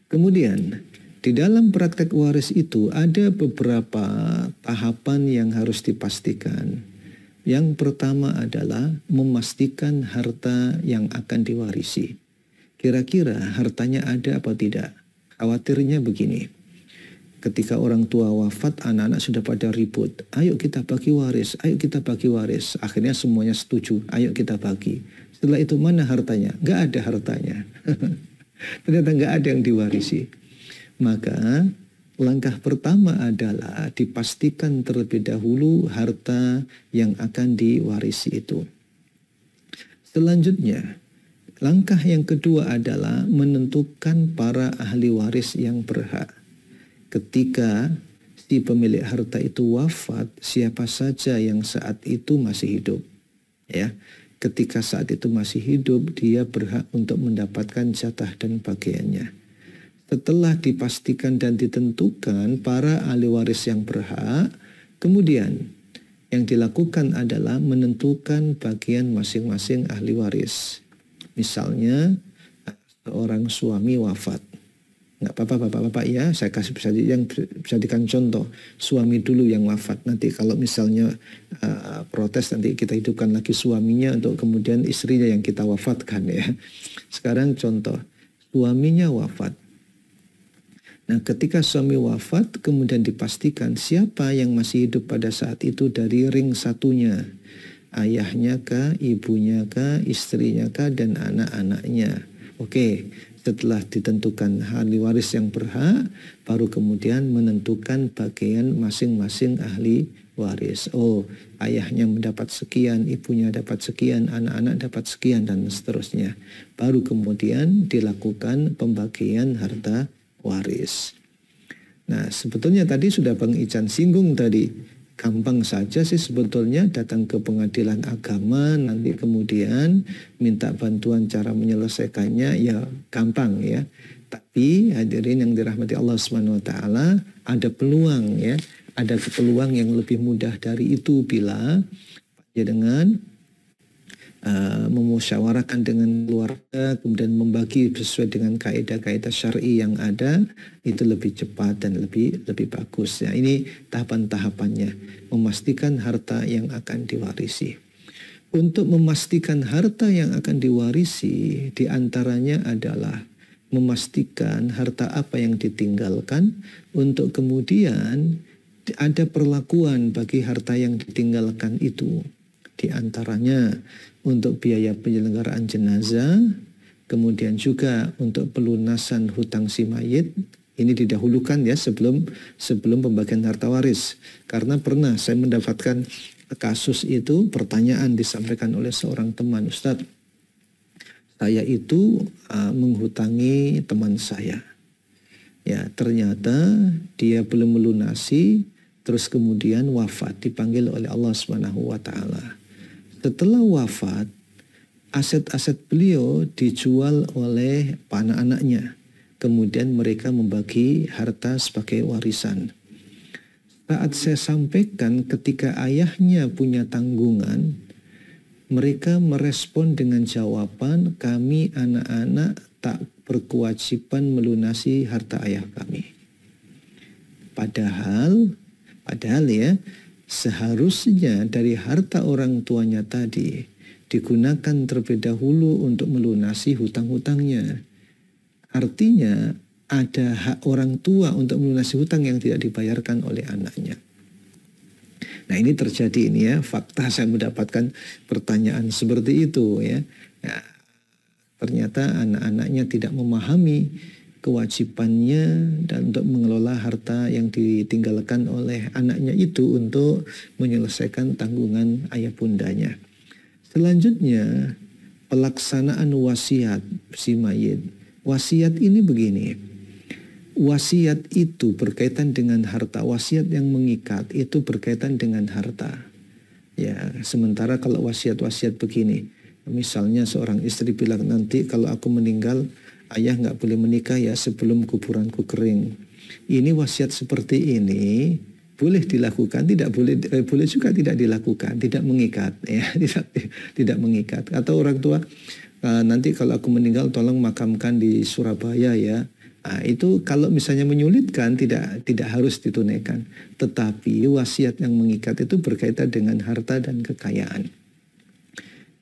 Kemudian di dalam praktek waris itu ada beberapa tahapan yang harus dipastikan. Yang pertama adalah memastikan harta yang akan diwarisi. Kira-kira hartanya ada apa tidak? Khawatirnya begini. Ketika orang tua wafat, anak-anak sudah pada ribut. Ayo kita bagi waris, ayo kita bagi waris. Akhirnya semuanya setuju, ayo kita bagi. Setelah itu mana hartanya? Nggak ada hartanya. Ternyata nggak ada yang diwarisi. Maka langkah pertama adalah dipastikan terlebih dahulu harta yang akan diwarisi itu. Selanjutnya, langkah yang kedua adalah menentukan para ahli waris yang berhak. Ketika si pemilik harta itu wafat, siapa saja yang saat itu masih hidup. Ya, ketika saat itu masih hidup, dia berhak untuk mendapatkan jatah dan bagiannya. Setelah dipastikan dan ditentukan para ahli waris yang berhak, kemudian yang dilakukan adalah menentukan bagian masing-masing ahli waris. Misalnya, seorang suami wafat. Nggak apa-apa bapak-bapak ya, saya kasih jadikan contoh. Suami dulu yang wafat, nanti kalau misalnya protes nanti kita hidupkan lagi suaminya untuk kemudian istrinya yang kita wafatkan ya. Sekarang contoh, suaminya wafat. Nah, ketika suami wafat kemudian dipastikan siapa yang masih hidup pada saat itu dari ring satunya. Ayahnya kah, ibunya kah, istrinya kah, dan anak-anaknya. Oke, Setelah ditentukan ahli waris yang berhak, baru kemudian menentukan bagian masing-masing ahli waris. Oh, ayahnya mendapat sekian, ibunya dapat sekian, anak-anak dapat sekian, dan seterusnya. Baru kemudian dilakukan pembagian harta waris. Nah, sebetulnya tadi sudah Bang Ican singgung tadi. Gampang saja sih sebetulnya datang ke pengadilan agama, nanti kemudian minta bantuan cara menyelesaikannya, ya gampang ya. Tapi hadirin yang dirahmati Allah SWT, ada peluang ya, ada peluang yang lebih mudah dari itu bila ya dengan memusyawarahkan dengan keluarga, kemudian membagi sesuai dengan kaidah-kaidah syar'i yang ada, itu lebih cepat dan lebih bagus ya. Ini tahapan-tahapannya, memastikan harta yang akan diwarisi. Untuk memastikan harta yang akan diwarisi, diantaranya adalah memastikan harta apa yang ditinggalkan, untuk kemudian ada perlakuan bagi harta yang ditinggalkan itu. Di antaranya untuk biaya penyelenggaraan jenazah, kemudian juga untuk pelunasan hutang si mayit. Ini didahulukan ya sebelum pembagian harta waris. Karena pernah saya mendapatkan kasus itu, pertanyaan disampaikan oleh seorang teman, Ustadz, saya itu menghutangi teman saya. Ya, ternyata dia belum melunasi, terus kemudian wafat, dipanggil oleh Allah SWT. Setelah wafat, aset-aset beliau dijual oleh anak-anaknya. Kemudian mereka membagi harta sebagai warisan. Saat saya sampaikan ketika ayahnya punya tanggungan, mereka merespon dengan jawaban, kami anak-anak tak berkewajiban melunasi harta ayah kami. Padahal ya, seharusnya dari harta orang tuanya tadi digunakan terlebih dahulu untuk melunasi hutang-hutangnya. Artinya ada hak orang tua untuk melunasi hutang yang tidak dibayarkan oleh anaknya. Nah, ini terjadi ini ya, fakta saya mendapatkan pertanyaan seperti itu ya. Ya, ternyata anak-anaknya tidak memahami kewajibannya dan untuk mengelola harta yang ditinggalkan oleh anaknya itu untuk menyelesaikan tanggungan ayah bundanya. Selanjutnya, pelaksanaan wasiat si mayit. Wasiat ini begini, wasiat itu berkaitan dengan harta, wasiat yang mengikat itu berkaitan dengan harta. Ya, sementara kalau wasiat-wasiat begini, misalnya seorang istri bilang, nanti kalau aku meninggal, ayah nggak boleh menikah ya sebelum kuburanku kering. Ini wasiat seperti ini boleh dilakukan, tidak boleh, boleh juga tidak dilakukan, tidak mengikat ya, tidak mengikat. Atau orang tua, nanti kalau aku meninggal tolong makamkan di Surabaya ya. Nah, itu kalau misalnya menyulitkan tidak harus ditunaikan. Tetapi wasiat yang mengikat itu berkaitan dengan harta dan kekayaan.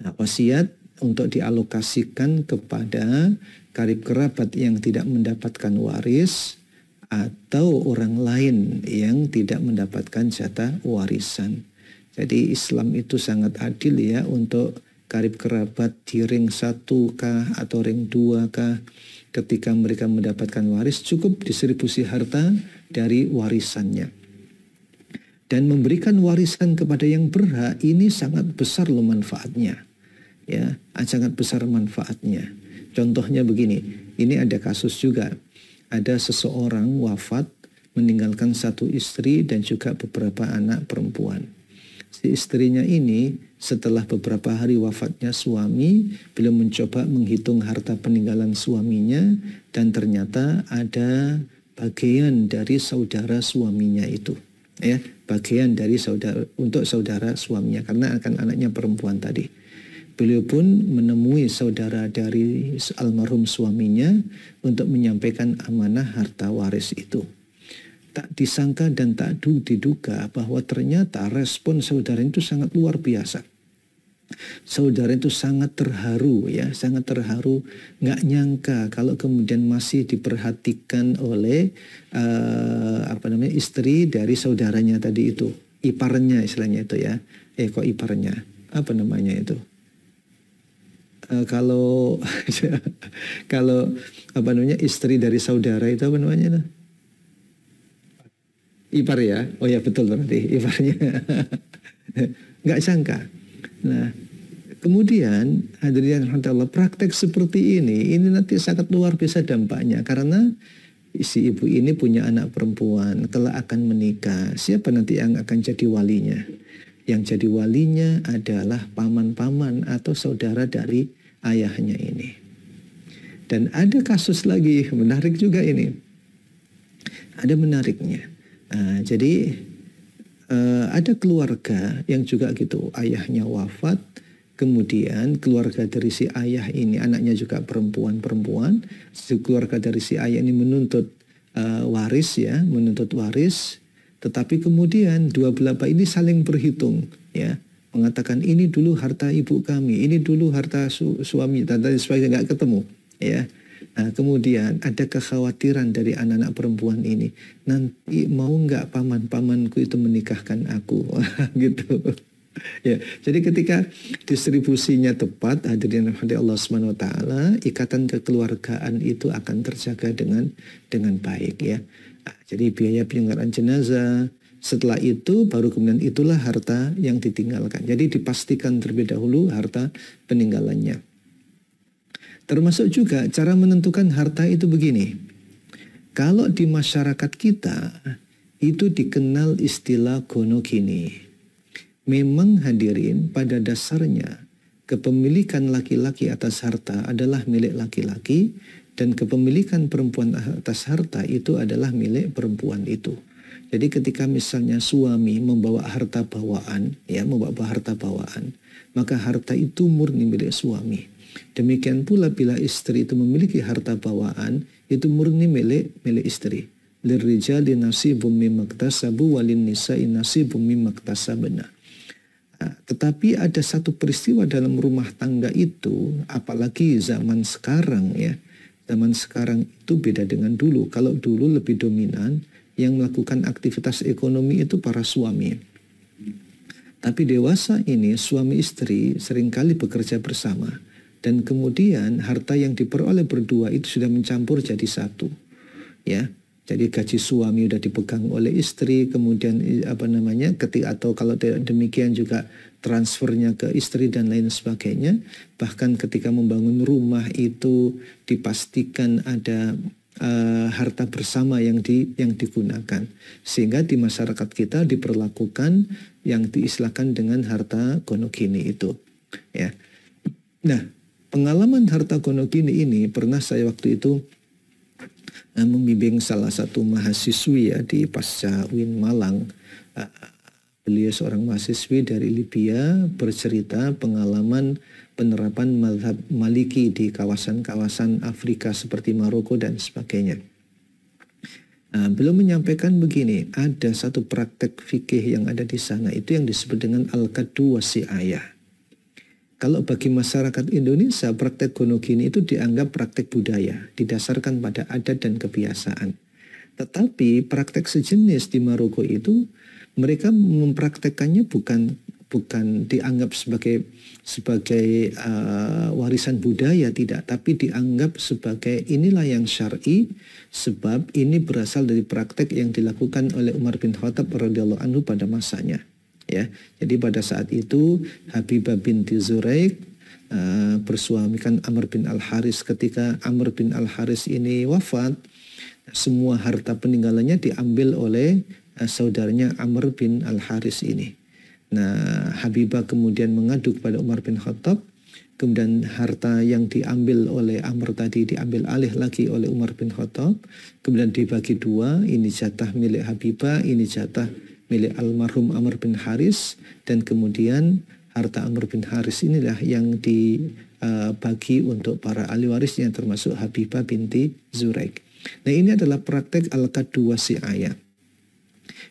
Nah, wasiat untuk dialokasikan kepada karib kerabat yang tidak mendapatkan waris atau orang lain yang tidak mendapatkan jatah warisan. Jadi Islam itu sangat adil ya, untuk karib kerabat di ring 1 kah atau ring 2 kah, ketika mereka mendapatkan waris cukup distribusi harta dari warisannya. Dan memberikan warisan kepada yang berhak ini sangat besar loh manfaatnya. Ya, sangat besar manfaatnya. Contohnya begini, ini ada kasus juga. Ada seseorang wafat meninggalkan satu istri dan juga beberapa anak perempuan. Si istrinya ini setelah beberapa hari wafatnya suami, beliau mencoba menghitung harta peninggalan suaminya dan ternyata ada bagian dari saudara suaminya itu. Ya, bagian dari saudara suaminya karena akan anaknya perempuan tadi. Beliau pun menemui saudara dari almarhum suaminya untuk menyampaikan amanah harta waris itu. Tak disangka dan tak diduga bahwa ternyata respon saudara itu sangat luar biasa. Saudara itu sangat terharu ya, sangat terharu, nggak nyangka kalau kemudian masih diperhatikan oleh istri dari saudaranya tadi itu, iparnya istilahnya itu ya. Kok iparnya? Apa namanya itu? kalau kalau apa namanya istri dari saudara itu apa namanya? Ipar ya? Oh ya betul berarti iparnya. Nggak sangka. Nah, kemudian hadirin Allah, praktek seperti ini nanti sangat luar biasa dampaknya karena si ibu ini punya anak perempuan, kelak akan menikah. Siapa nanti yang akan jadi walinya? Yang jadi walinya adalah paman-paman atau saudara dari ayahnya ini. Dan ada kasus lagi menarik juga ini. Ada menariknya. Jadi ada keluarga yang juga gitu, ayahnya wafat, kemudian keluarga dari si ayah ini, anaknya juga perempuan, keluarga dari si ayah ini menuntut waris ya, menuntut waris, tetapi kemudian dua belah pihak ini saling berhitung ya, mengatakan ini dulu harta ibu kami, ini dulu harta suami, dan sebagainya, nggak ketemu ya. Nah, kemudian ada kekhawatiran dari anak-anak perempuan ini, nanti mau nggak paman-pamanku itu menikahkan aku, gitu. Ya, jadi ketika distribusinya tepat, hadirin Allah Subhanahu wa taala, ikatan kekeluargaan itu akan terjaga dengan baik ya. Nah, jadi biaya penyelenggaraan jenazah, setelah itu baru kemudian itulah harta yang ditinggalkan. Jadi dipastikan terlebih dahulu harta peninggalannya. Termasuk juga cara menentukan harta itu begini. Kalau di masyarakat kita itu dikenal istilah gonogini. Memang hadirin pada dasarnya kepemilikan laki-laki atas harta adalah milik laki-laki dan kepemilikan perempuan atas harta itu adalah milik perempuan itu. Jadi ketika misalnya suami membawa harta bawaan, ya membawa harta bawaan, maka harta itu murni milik suami. Demikian pula bila istri itu memiliki harta bawaan, itu murni milik istri. Lirrijali nasibum mimma iktasabu walin nisa'i nasibum mimma iktasabna. Tetapi ada satu peristiwa dalam rumah tangga itu, apalagi zaman sekarang ya. Zaman sekarang itu beda dengan dulu. Kalau dulu lebih dominan yang melakukan aktivitas ekonomi itu para suami. Tapi dewasa ini suami istri seringkali bekerja bersama. Dan kemudian harta yang diperoleh berdua itu sudah mencampur jadi satu. Ya. Jadi gaji suami sudah dipegang oleh istri, kemudian atau kalau tidak demikian juga transfernya ke istri dan lain sebagainya. Bahkan ketika membangun rumah itu dipastikan ada harta bersama yang digunakan. Sehingga di masyarakat kita diperlakukan yang diistilahkan dengan harta gonogini itu. Ya. Nah, pengalaman harta gonogini ini pernah saya waktu itu membimbing salah satu mahasiswi ya di Pasca UIN Malang. Beliau seorang mahasiswi dari Libya bercerita pengalaman penerapan mazhab Maliki di kawasan-kawasan Afrika seperti Maroko dan sebagainya. Beliau menyampaikan begini, ada satu praktek fikih yang ada di sana itu yang disebut dengan al-qaddu wasi'ayah. Kalau bagi masyarakat Indonesia, praktek gonogini itu dianggap praktek budaya, didasarkan pada adat dan kebiasaan. Tetapi praktek sejenis di Maroko itu, mereka mempraktekkannya bukan dianggap sebagai warisan budaya, tidak, tapi dianggap sebagai inilah yang syar'i, sebab ini berasal dari praktek yang dilakukan oleh Umar bin Khattab radhiyallahu anhu pada masanya. Ya, jadi pada saat itu Habibah binti Zuraik bersuamikan Amr bin Al-Haris. Ketika Amr bin Al-Haris ini wafat, semua harta peninggalannya diambil oleh saudaranya Amr bin Al-Haris ini. Nah, Habibah kemudian mengadu kepada Umar bin Khattab. Kemudian harta yang diambil oleh Amr tadi diambil alih lagi oleh Umar bin Khattab. Kemudian dibagi dua, ini jatah milik Habibah, ini jatah milik almarhum Amr bin Haris, dan kemudian harta Amr bin Haris inilah yang dibagi untuk para ahli warisnya termasuk Habibah binti Zuraik. Nah, ini adalah praktek al-qaddu wasi'ayah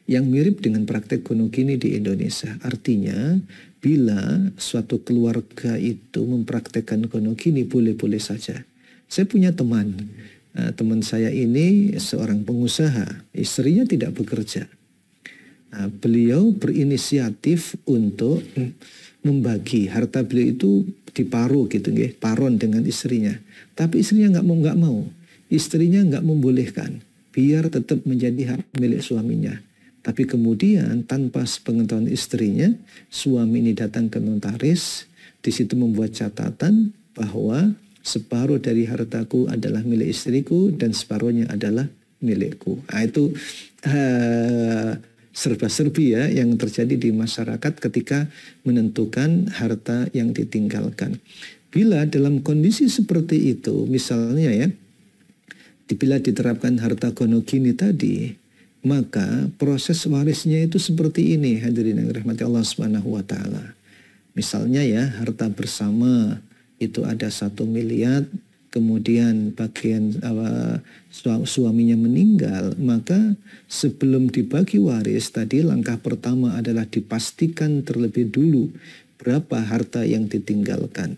yang mirip dengan praktek gonogini di Indonesia. Artinya bila suatu keluarga itu mempraktekkan gonogini boleh-boleh saja. Saya punya teman saya ini seorang pengusaha, istrinya tidak bekerja. Beliau berinisiatif untuk membagi harta beliau itu diparuh gitu nggih, paron dengan istrinya. Tapi istrinya nggak mau. Istrinya nggak membolehkan biar tetap menjadi hak milik suaminya. Tapi kemudian tanpa sepengetahuan istrinya, suami ini datang ke notaris, di situ membuat catatan bahwa separuh dari hartaku adalah milik istriku dan separuhnya adalah milikku. Nah, itu serba-serbi ya yang terjadi di masyarakat ketika menentukan harta yang ditinggalkan. Bila dalam kondisi seperti itu, misalnya ya, bila diterapkan harta gonogini tadi, maka proses warisnya itu seperti ini, hadirin yang dirahmati Allah Subhanahu wa taala. Misalnya ya, harta bersama itu ada 1 miliar, kemudian bagian suaminya meninggal, maka sebelum dibagi waris tadi langkah pertama adalah dipastikan terlebih dulu berapa harta yang ditinggalkan.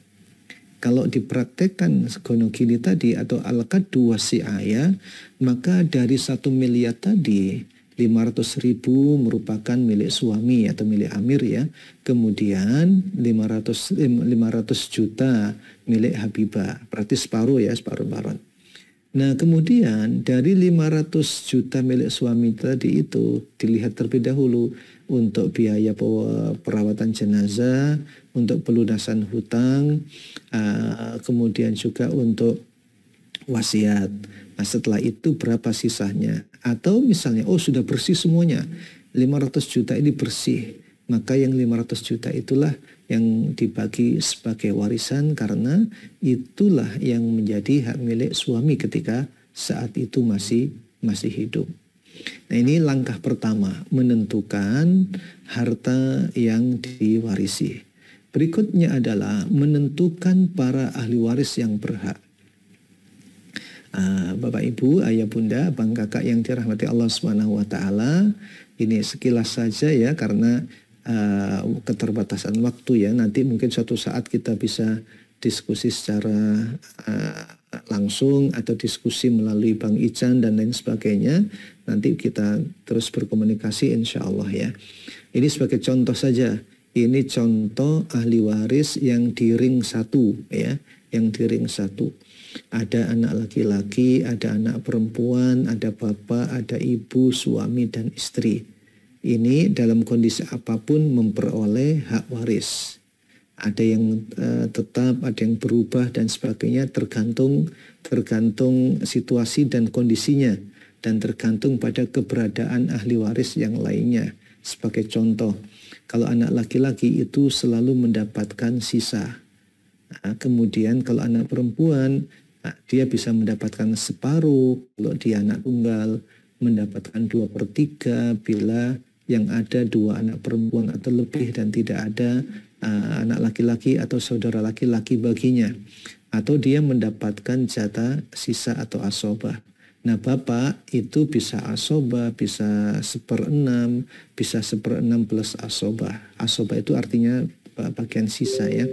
Kalau dipraktekkan gonogini tadi atau al-qaddu wasi'aya, maka dari 1 miliar tadi 500.000 merupakan milik suami atau milik amir ya. Kemudian 500 juta milik Habibah. Berarti separuh ya, separuh baron. Nah kemudian dari 500 juta milik suami tadi itu dilihat terlebih dahulu untuk biaya perawatan jenazah, untuk pelunasan hutang, kemudian juga untuk wasiat. Nah setelah itu berapa sisanya? Atau misalnya sudah bersih semuanya, 500 juta ini bersih, maka yang 500 juta itulah yang dibagi sebagai warisan karena itulah yang menjadi hak milik suami ketika saat itu masih hidup. Nah ini langkah pertama, menentukan harta yang diwarisi. Berikutnya adalah menentukan para ahli waris yang berhak. Bapak Ibu, ayah bunda, abang kakak yang dirahmati Allah Subhanahu wa taala, ini sekilas saja ya karena keterbatasan waktu ya. Nanti mungkin suatu saat kita bisa diskusi secara langsung atau diskusi melalui Bang Ican dan lain sebagainya. Nanti kita terus berkomunikasi insya Allah ya. Ini sebagai contoh saja. Ini contoh ahli waris yang di ring 1 ya, yang di ring 1. Ada anak laki-laki, ada anak perempuan, ada bapak, ada ibu, suami dan istri. Ini dalam kondisi apapun memperoleh hak waris. Ada yang tetap, ada yang berubah dan sebagainya, tergantung situasi dan kondisinya dan tergantung pada keberadaan ahli waris yang lainnya. Sebagai contoh, kalau anak laki-laki itu selalu mendapatkan sisa. Nah, kemudian kalau anak perempuan, dia bisa mendapatkan separuh. Kalau dia anak tunggal, mendapatkan 2/3 bila yang ada 2 anak perempuan atau lebih dan tidak ada anak laki-laki atau saudara laki-laki baginya. Atau dia mendapatkan jatah sisa atau asobah. Nah bapak itu bisa asobah, bisa 1/6, bisa 1/6 plus asobah. Asobah itu artinya bagian sisa ya.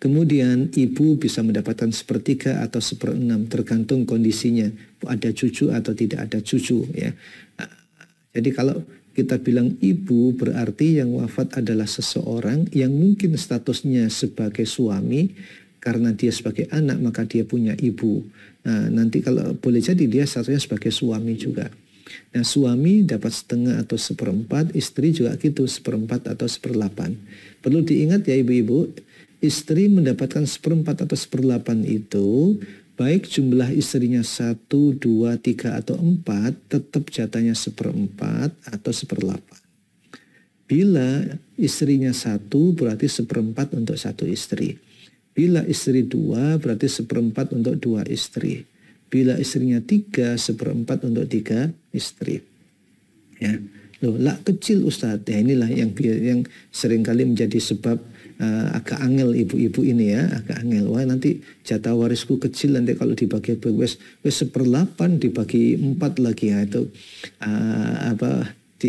Kemudian ibu bisa mendapatkan 1/3 atau 1/6 tergantung kondisinya. Ada cucu atau tidak ada cucu ya. Jadi kalau kita bilang ibu berarti yang wafat adalah seseorang yang mungkin statusnya sebagai suami. Karena dia sebagai anak maka dia punya ibu. Nah, nanti kalau boleh jadi dia statusnya sebagai suami juga. Nah suami dapat 1/2 atau 1/4, istri juga gitu 1/4 atau 1/8. Perlu diingat ya ibu-ibu, istri mendapatkan 1/4 atau 1/8 itu baik jumlah istrinya 1, 2, 3 atau 4 tetap jatahnya 1/4 atau 1/8. Bila istrinya 1 berarti 1/4 untuk 1 istri. Bila istri 2 berarti 1/4 untuk 2 istri. Bila istrinya 3 1/4 untuk 3 istri. Ya. Loh, lah kecil Ustadz. Ya inilah yang seringkali menjadi sebab agak angel ibu-ibu ini ya, agak angel. Wah nanti jatah warisku kecil, nanti kalau dibagi wes 1/8 dibagi 4 lagi ya itu di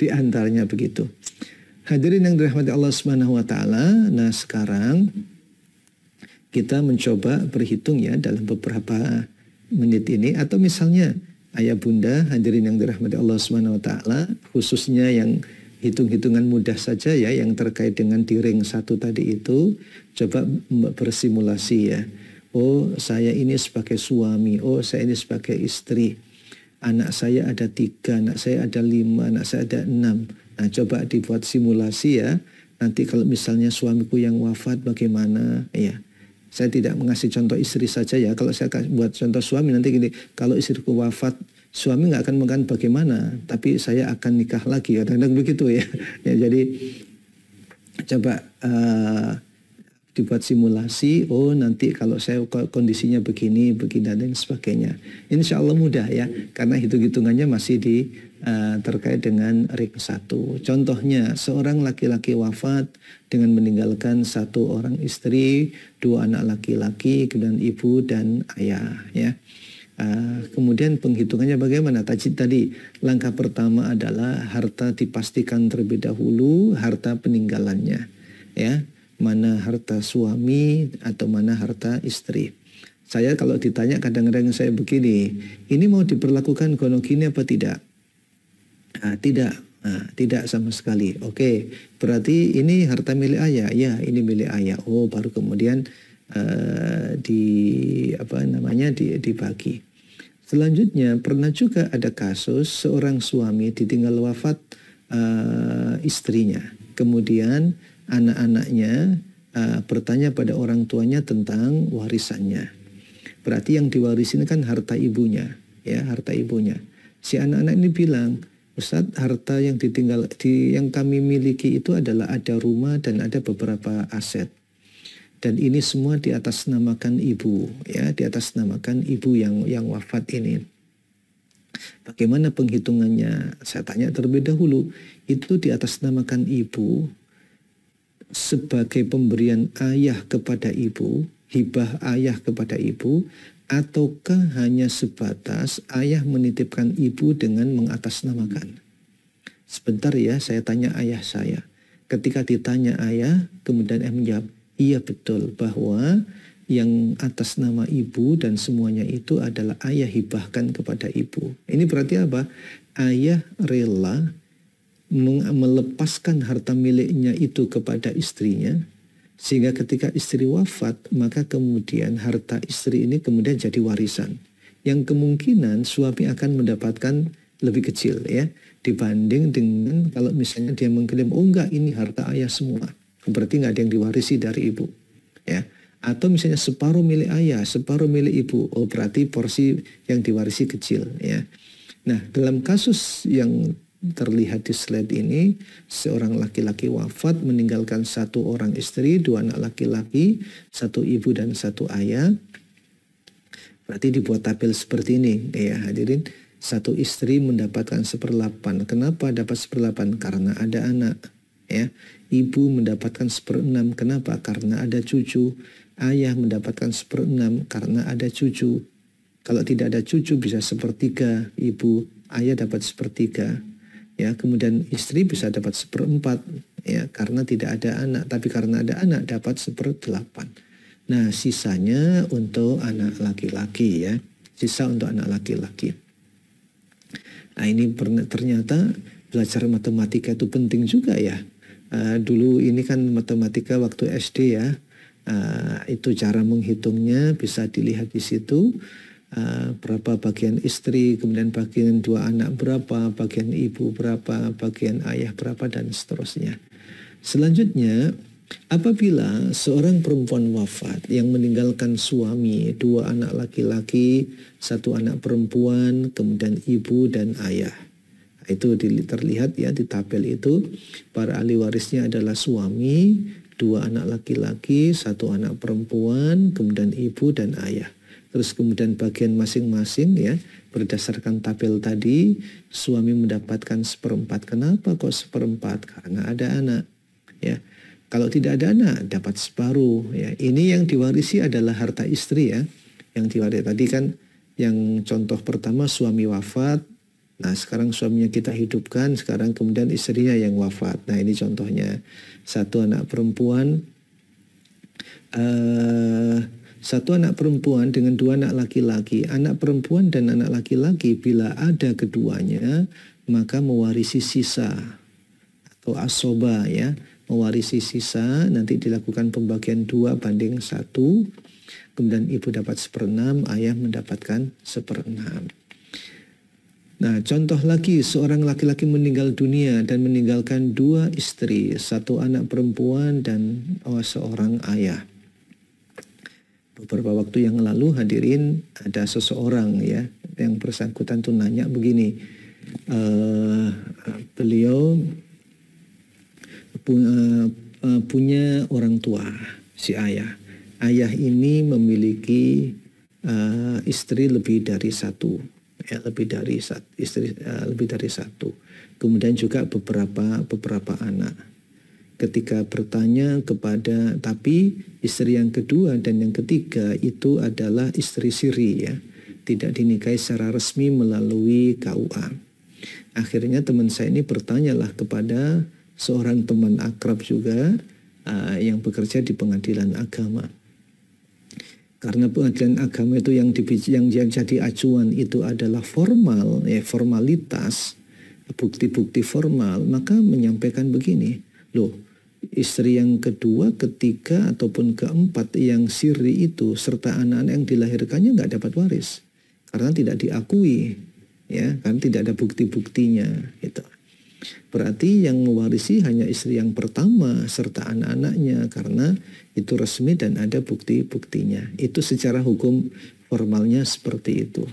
antaranya begitu. Hadirin yang dirahmati Allah Subhanahu wa taala. Nah, sekarang kita mencoba berhitung ya dalam beberapa menit ini, atau misalnya ayah bunda hadirin yang dirahmati Allah Subhanahu wa taala, khususnya yang hitung-hitungan mudah saja ya yang terkait dengan di ring 1 tadi itu, coba bersimulasi ya. Oh, saya ini sebagai suami, oh saya ini sebagai istri. Anak saya ada 3, anak saya ada 5, anak saya ada 6. Nah, coba dibuat simulasi ya. Nanti kalau misalnya suamiku yang wafat bagaimana? Ya, saya tidak mengasih contoh istri saja ya. Kalau saya buat contoh suami nanti gini, kalau istriku wafat, suami nggak akan makan bagaimana, tapi saya akan nikah lagi. Kadang-kadang begitu ya. Ya, jadi coba dibuat simulasi, oh nanti kalau saya kondisinya begini, begini dan sebagainya. Insya Allah mudah ya, karena hitung-hitungannya masih terkait dengan ring 1. Contohnya, seorang laki-laki wafat dengan meninggalkan 1 orang istri, 2 anak laki-laki, kemudian ibu dan ayah ya. Kemudian penghitungannya bagaimana? Tadi langkah pertama adalah harta dipastikan terlebih dahulu, harta peninggalannya ya. Mana harta suami atau mana harta istri. Saya kalau ditanya kadang-kadang saya begini, ini mau diperlakukan gonogini apa tidak? Tidak, tidak sama sekali. Oke, berarti ini harta milik ayah. Ya, ini milik ayah. Oh, baru kemudian dibagi. Selanjutnya pernah juga ada kasus seorang suami ditinggal wafat istrinya. Kemudian anak-anaknya bertanya pada orang tuanya tentang warisannya. Berarti yang diwarisi ini kan harta ibunya, ya, harta ibunya. Si anak-anak ini bilang, Ustadz, harta yang yang kami miliki itu adalah ada rumah dan ada beberapa aset. Dan ini semua diatasnamakan ibu, ya, diatasnamakan ibu yang wafat ini. Bagaimana penghitungannya? Saya tanya terlebih dahulu. Itu diatasnamakan ibu sebagai pemberian ayah kepada ibu, hibah ayah kepada ibu, ataukah hanya sebatas ayah menitipkan ibu dengan mengatasnamakan? Sebentar ya, saya tanya ayah saya. Ketika ditanya ayah, kemudian menjawab, iya betul bahwa yang atas nama ibu dan semuanya itu adalah ayah hibahkan kepada ibu. Ini berarti apa? Ayah rela melepaskan harta miliknya itu kepada istrinya, sehingga ketika istri wafat, maka kemudian harta istri ini kemudian jadi warisan. Yang kemungkinan suami akan mendapatkan lebih kecil ya, dibanding dengan kalau misalnya dia mengklaim, oh enggak ini harta ayah semua. Berarti nggak ada yang diwarisi dari ibu. Ya. Atau misalnya separuh milik ayah, separuh milik ibu. Oh berarti porsi yang diwarisi kecil. Ya. Nah dalam kasus yang terlihat di slide ini, seorang laki-laki wafat meninggalkan 1 orang istri, 2 anak laki-laki, 1 ibu dan 1 ayah. Berarti dibuat tabel seperti ini, ya hadirin. 1 istri mendapatkan 1/8. Kenapa dapat 1/8? Karena ada anak. Ya, ibu mendapatkan 1/6. Kenapa? Karena ada cucu. Ayah mendapatkan 1/6 karena ada cucu. Kalau tidak ada cucu bisa 1/3. Ibu, ayah dapat 1/3. Ya, kemudian istri bisa dapat 1/4 ya karena tidak ada anak, tapi karena ada anak dapat 1/8. Nah, sisanya untuk anak laki-laki ya. Sisa untuk anak laki-laki. Nah, ini ternyata belajar matematika itu penting juga ya. Dulu ini kan matematika waktu SD ya. Itu cara menghitungnya bisa dilihat di situ. Berapa bagian istri, kemudian bagian 2 anak berapa, bagian ibu berapa, bagian ayah berapa, dan seterusnya. Selanjutnya, apabila seorang perempuan wafat yang meninggalkan suami, 2 anak laki-laki, 1 anak perempuan, kemudian ibu dan ayah. Itu terlihat ya di tabel itu, para ahli warisnya adalah suami, 2 anak laki-laki, 1 anak perempuan, kemudian ibu dan ayah. Terus kemudian bagian masing-masing ya, berdasarkan tabel tadi, suami mendapatkan 1/4. Kenapa kok 1/4? Karena ada anak. Ya, kalau tidak ada anak dapat separuh. Ya, ini yang diwarisi adalah harta istri ya. Yang diwarisi tadi kan, yang contoh pertama suami wafat. Nah sekarang suaminya kita hidupkan, sekarang kemudian istrinya yang wafat. Nah ini contohnya, 1 anak perempuan. 1 anak perempuan dengan 2 anak laki-laki. Anak perempuan dan anak laki-laki bila ada keduanya maka mewarisi sisa atau asoba ya, mewarisi sisa, nanti dilakukan pembagian 2:1, kemudian ibu dapat 1/6, ayah mendapatkan 1/6. Nah, contoh lagi, seorang laki-laki meninggal dunia dan meninggalkan 2 istri, 1 anak perempuan dan seorang ayah. Beberapa waktu yang lalu hadirin ada seseorang ya yang bersangkutan tuh nanya begini, beliau punya orang tua, si ayah. Ayah ini memiliki istri lebih dari 1. Ya, lebih dari satu. Kemudian juga beberapa anak. Ketika bertanya kepada, tapi istri yang kedua dan yang ketiga itu adalah istri siri ya, tidak dinikahi secara resmi melalui KUA. Akhirnya teman saya ini bertanyalah kepada seorang teman akrab juga yang bekerja di pengadilan agama. Karena pengadilan agama itu yang jadi acuan itu adalah formal, ya, formalitas, bukti-bukti formal, maka menyampaikan begini, loh, istri yang kedua, ketiga, ataupun keempat yang siri itu, serta anak-anak yang dilahirkannya nggak dapat waris. Karena tidak diakui, ya, kan tidak ada bukti-buktinya. Gitu. Berarti yang mewarisi hanya istri yang pertama serta anak-anaknya karena itu resmi dan ada bukti-buktinya. Itu secara hukum formalnya seperti itu.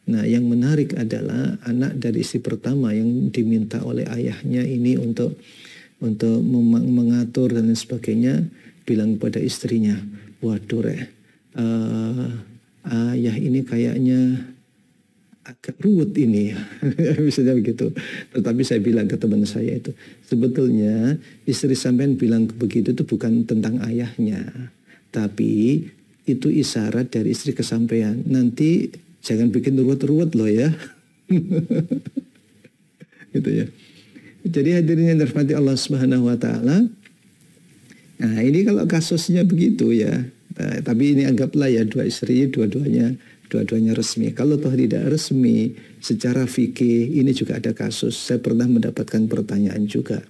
Nah, yang menarik adalah anak dari istri pertama yang diminta oleh ayahnya ini untuk mengatur dan lain sebagainya, bilang kepada istrinya, waduh ayah ini kayaknya agak ruwet ini, misalnya begitu. Tetapi saya bilang ke teman saya itu, sebetulnya istri sampean bilang begitu itu bukan tentang ayahnya, tapi itu isyarat dari istri kesampean. Nanti jangan bikin ruwet-ruwet loh ya. Gitu ya. Jadi hadirin yang dirahmati Allah Subhanahu wa taala. Nah, ini kalau kasusnya begitu ya. Nah, tapi ini anggaplah ya 2 istri, dua-duanya resmi. Kalau toh tidak resmi, secara fikih ini juga ada kasus. Saya pernah mendapatkan pertanyaan juga.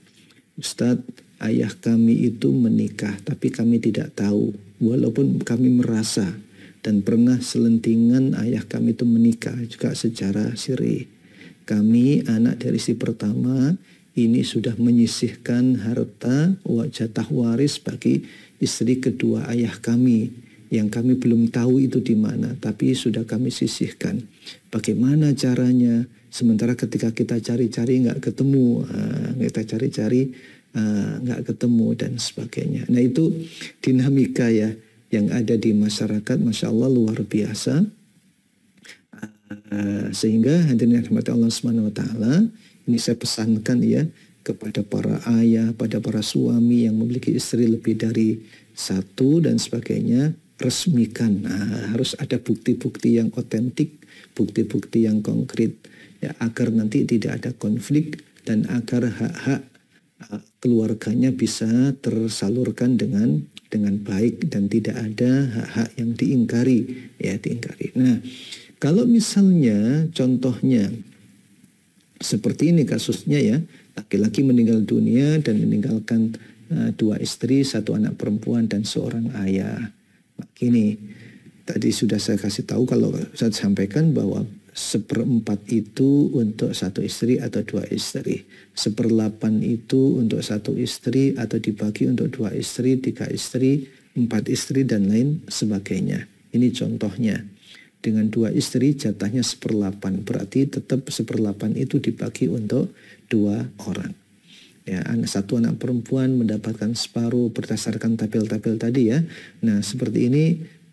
Ustadz, ayah kami itu menikah, tapi kami tidak tahu. Walaupun kami merasa dan pernah selentingan ayah kami itu menikah juga secara siri. Kami anak dari si pertama ini sudah menyisihkan harta jatah waris bagi istri kedua ayah kami. Yang kami belum tahu itu di mana, tapi sudah kami sisihkan. Bagaimana caranya? Sementara ketika kita cari-cari nggak ketemu, nggak ketemu dan sebagainya. Nah, itu dinamika ya yang ada di masyarakat, masya Allah luar biasa. Sehingga hadirin yang dirahmati Allah Subhanahu wa taala, ini saya pesankan ya kepada para ayah, pada para suami yang memiliki istri lebih dari 1 dan sebagainya, resmikan. Nah, harus ada bukti-bukti yang otentik, bukti-bukti yang konkret ya, agar nanti tidak ada konflik dan agar hak-hak keluarganya bisa tersalurkan dengan baik dan tidak ada hak-hak yang diingkari. Nah, kalau misalnya contohnya seperti ini kasusnya ya, laki-laki meninggal dunia dan meninggalkan 2 istri, 1 anak perempuan dan seorang ayah. Gini, tadi sudah saya kasih tahu, kalau saya sampaikan bahwa 1/4 itu untuk 1 istri atau 2 istri, 1/8 itu untuk 1 istri atau dibagi untuk 2 istri, 3 istri, 4 istri dan lain sebagainya. Ini contohnya. Dengan 2 istri jatahnya 1/8, berarti tetap 1/8 itu dibagi untuk 2 orang. Ya, 1 anak perempuan mendapatkan separuh berdasarkan tabel-tabel tadi ya. Nah, seperti ini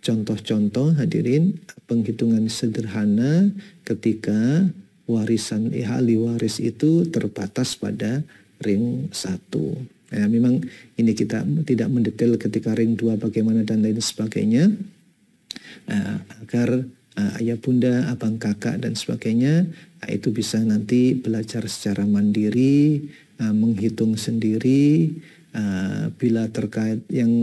contoh-contoh hadirin penghitungan sederhana ketika warisan ahli waris itu terbatas pada ring 1. Ya, memang ini kita tidak mendetail ketika ring 2 bagaimana dan lain sebagainya. Agar ayah bunda, abang kakak dan sebagainya itu bisa nanti belajar secara mandiri, menghitung sendiri Bila terkait yang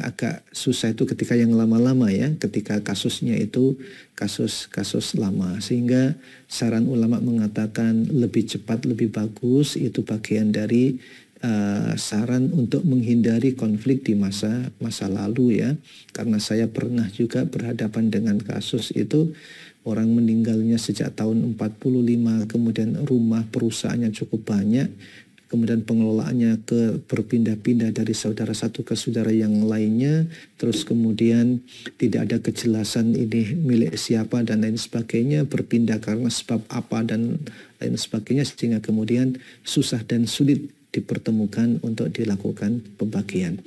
agak susah itu ketika yang lama-lama ya, ketika kasusnya itu kasus lama, sehingga saran ulama mengatakan lebih cepat lebih bagus, itu bagian dari saran untuk menghindari konflik di masa lalu ya. Karena saya pernah juga berhadapan dengan kasus itu, orang meninggalnya sejak tahun 45, kemudian rumah perusahaannya cukup banyak, kemudian pengelolaannya berpindah-pindah dari saudara satu ke saudara yang lainnya, terus kemudian tidak ada kejelasan ini milik siapa dan lain sebagainya, berpindah karena sebab apa dan lain sebagainya, sehingga kemudian susah dan sulit dipertemukan untuk dilakukan pembagian.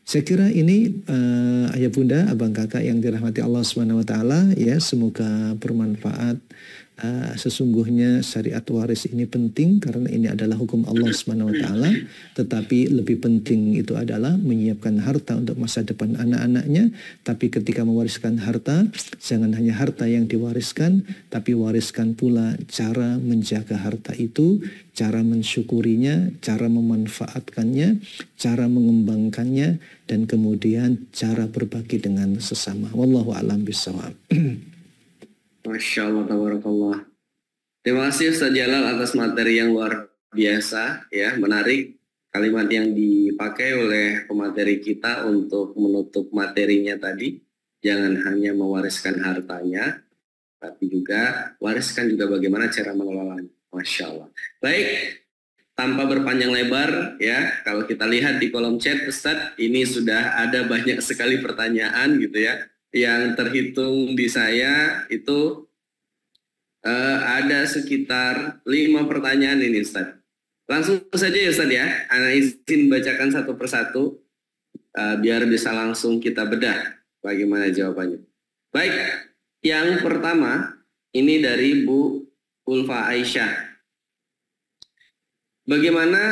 Saya kira ini ayah bunda, abang kakak yang dirahmati Allah SWT ya, semoga bermanfaat. Sesungguhnya syariat waris ini penting karena ini adalah hukum Allah SWT, tetapi lebih penting itu adalah menyiapkan harta untuk masa depan anak-anaknya. Tapi ketika mewariskan harta, jangan hanya harta yang diwariskan, tapi wariskan pula cara menjaga harta itu, cara mensyukurinya, cara memanfaatkannya, cara mengembangkannya, dan kemudian cara berbagi dengan sesama. Wallahu a'lam bishawab. Masya Allah, tabarakallah. Terima kasih Ustaz Jalal atas materi yang luar biasa, ya, menarik. Kalimat yang dipakai oleh pemateri kita untuk menutup materinya tadi, jangan hanya mewariskan hartanya, tapi juga wariskan juga bagaimana cara mengelolanya. Masya Allah. Baik, tanpa berpanjang lebar, ya, kalau kita lihat di kolom chat, Ustaz, ini sudah ada banyak sekali pertanyaan gitu ya. Yang terhitung di saya itu ada sekitar 5 pertanyaan ini Ustaz. Langsung saja ya Ustaz ya, Ana izin bacakan satu persatu biar bisa langsung kita bedah bagaimana jawabannya. Baik, yang pertama ini dari Bu Ulfa Aisyah. Bagaimana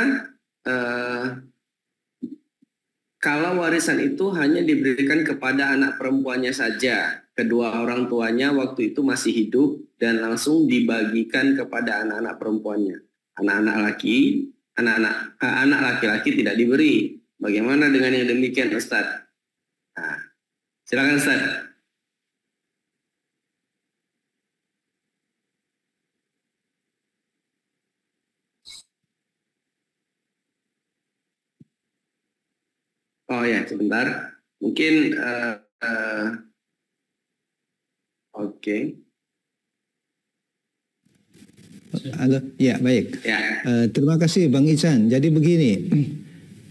kalau warisan itu hanya diberikan kepada anak perempuannya saja, kedua orang tuanya waktu itu masih hidup dan langsung dibagikan kepada anak-anak perempuannya. Anak laki-laki tidak diberi. Bagaimana dengan yang demikian, Ustaz? Nah, silakan Ustaz. Oh ya, sebentar. Mungkin oke. Halo, ya baik. Ya. Terima kasih Bang Ican. Jadi begini,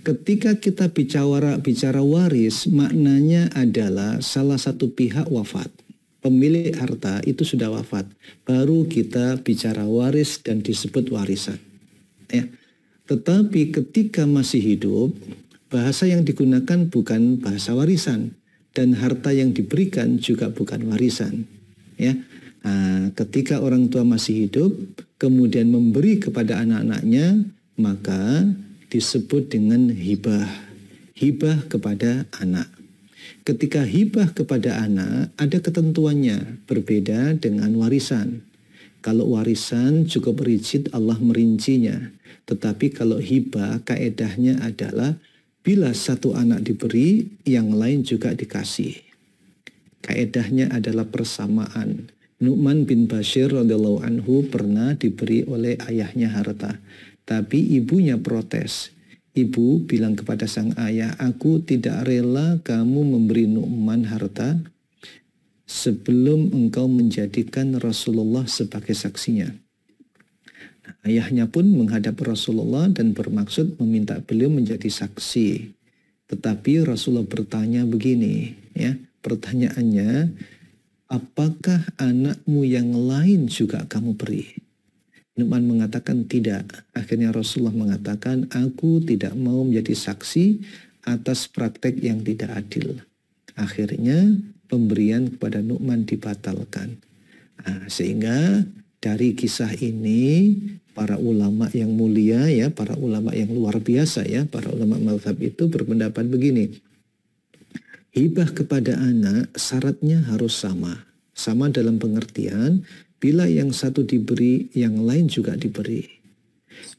ketika kita bicara waris, maknanya adalah salah satu pihak wafat, pemilik harta itu sudah wafat, baru kita bicara waris dan disebut warisan. Ya. Tetapi ketika masih hidup, bahasa yang digunakan bukan bahasa warisan, dan harta yang diberikan juga bukan warisan. Ya, nah, ketika orang tua masih hidup, kemudian memberi kepada anak-anaknya, maka disebut dengan hibah. Hibah kepada anak. Ketika hibah kepada anak, ada ketentuannya, berbeda dengan warisan. Kalau warisan cukup rigid, Allah merincinya. Tetapi kalau hibah, kaedahnya adalah bila satu anak diberi, yang lain juga dikasih. Kaedahnya adalah persamaan. Nu'man bin Bashir radhiyallahu anhu pernah diberi oleh ayahnya harta, tapi ibunya protes. Ibu bilang kepada sang ayah, aku tidak rela kamu memberi Nu'man harta sebelum engkau menjadikan Rasulullah sebagai saksinya. Ayahnya pun menghadap Rasulullah dan bermaksud meminta beliau menjadi saksi. Tetapi Rasulullah bertanya begini, ya, pertanyaannya, apakah anakmu yang lain juga kamu beri? Nu'man mengatakan tidak. Akhirnya Rasulullah mengatakan, aku tidak mau menjadi saksi atas praktek yang tidak adil. Akhirnya pemberian kepada Nu'man dibatalkan. Nah, sehingga dari kisah ini para ulama yang mulia ya, para ulama yang luar biasa ya, para ulama mazhab itu berpendapat begini. Hibah kepada anak syaratnya harus sama. Sama dalam pengertian bila yang satu diberi, yang lain juga diberi.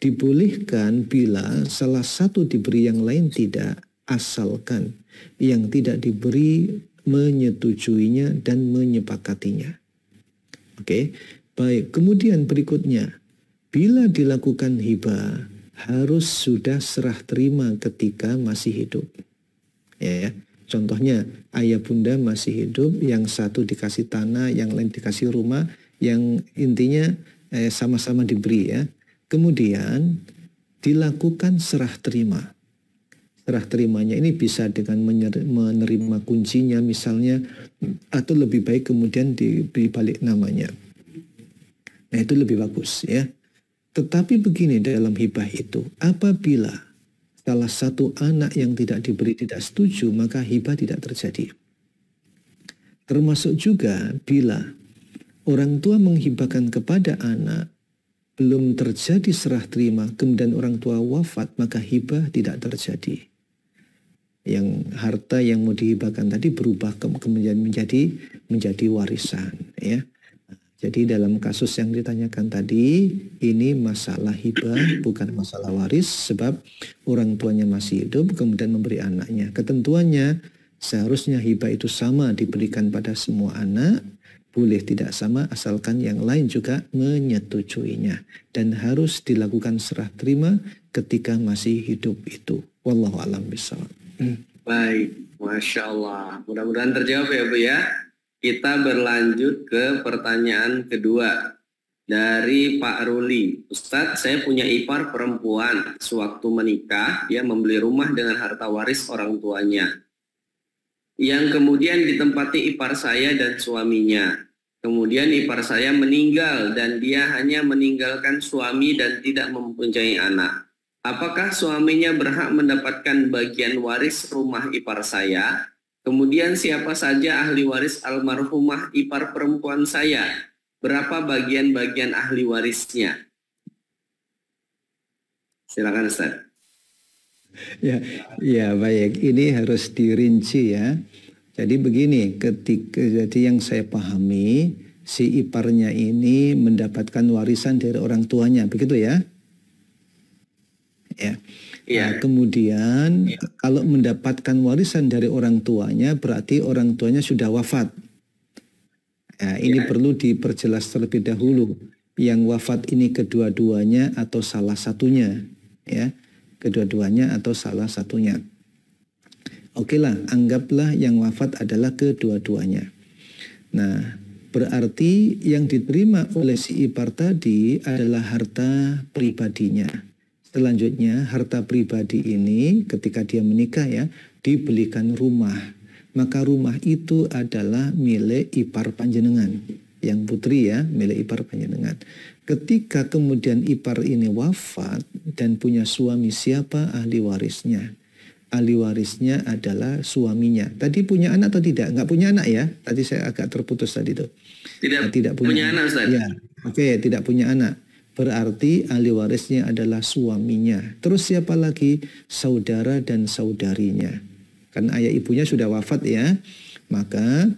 Dibolehkan bila salah satu diberi yang lain tidak, asalkan yang tidak diberi menyetujuinya dan menyepakatinya. Oke, baik. Kemudian berikutnya, bila dilakukan hibah harus sudah serah terima ketika masih hidup. Ya, contohnya ayah bunda masih hidup, yang satu dikasih tanah, yang lain dikasih rumah, yang intinya sama-sama diberi ya. Kemudian dilakukan serah terima. Serah terimanya ini bisa dengan menerima kuncinya misalnya, atau lebih baik kemudian diberi balik namanya. Nah itu lebih bagus ya. Tetapi begini dalam hibah itu, apabila salah satu anak yang tidak diberi tidak setuju, maka hibah tidak terjadi. Termasuk juga bila orang tua menghibahkan kepada anak, belum terjadi serah terima, kemudian orang tua wafat, maka hibah tidak terjadi. Yang harta yang mau dihibahkan tadi berubah kemudian menjadi warisan. Ya. Jadi dalam kasus yang ditanyakan tadi, ini masalah hibah bukan masalah waris, sebab orang tuanya masih hidup kemudian memberi anaknya. Ketentuannya seharusnya hibah itu sama diberikan pada semua anak, boleh tidak sama asalkan yang lain juga menyetujuinya. Dan harus dilakukan serah terima ketika masih hidup itu. Wallahu a'lam bishawab. Baik, Masya Allah. Mudah-mudahan terjawab ya Bu ya. Kita berlanjut ke pertanyaan kedua dari Pak Ruli. Ustadz, saya punya ipar perempuan. Sewaktu menikah, dia membeli rumah dengan harta waris orang tuanya, yang kemudian ditempati ipar saya dan suaminya. Kemudian ipar saya meninggal dan dia hanya meninggalkan suami dan tidak mempunyai anak. Apakah suaminya berhak mendapatkan bagian waris rumah ipar saya? Kemudian siapa saja ahli waris almarhumah ipar perempuan saya? Berapa bagian-bagian ahli warisnya? Silakan Ustaz. Ya baik, ini harus dirinci ya. Jadi begini, jadi yang saya pahami, si iparnya ini mendapatkan warisan dari orang tuanya, begitu ya? Ya. Nah, kemudian kalau mendapatkan warisan dari orang tuanya, berarti orang tuanya sudah wafat. Ya, ini perlu diperjelas terlebih dahulu. Yang wafat ini kedua-duanya atau salah satunya, ya, kedua-duanya atau salah satunya. Oke lah, anggaplah yang wafat adalah kedua-duanya. Nah, berarti yang diterima oleh si ipar tadi adalah harta pribadinya. Selanjutnya, harta pribadi ini ketika dia menikah ya, dibelikan rumah. Maka rumah itu adalah milik ipar panjenengan. Yang putri ya, milik ipar panjenengan. Ketika kemudian ipar ini wafat dan punya suami, siapa ahli warisnya? Ahli warisnya adalah suaminya. Tadi punya anak atau tidak? Nggak punya anak ya? Tadi saya agak terputus tadi itu. Tidak punya anak, Ustaz. Ya, oke, tidak punya anak. Berarti ahli warisnya adalah suaminya. Terus siapa lagi? Saudara dan saudarinya. Kan ayah ibunya sudah wafat ya. Maka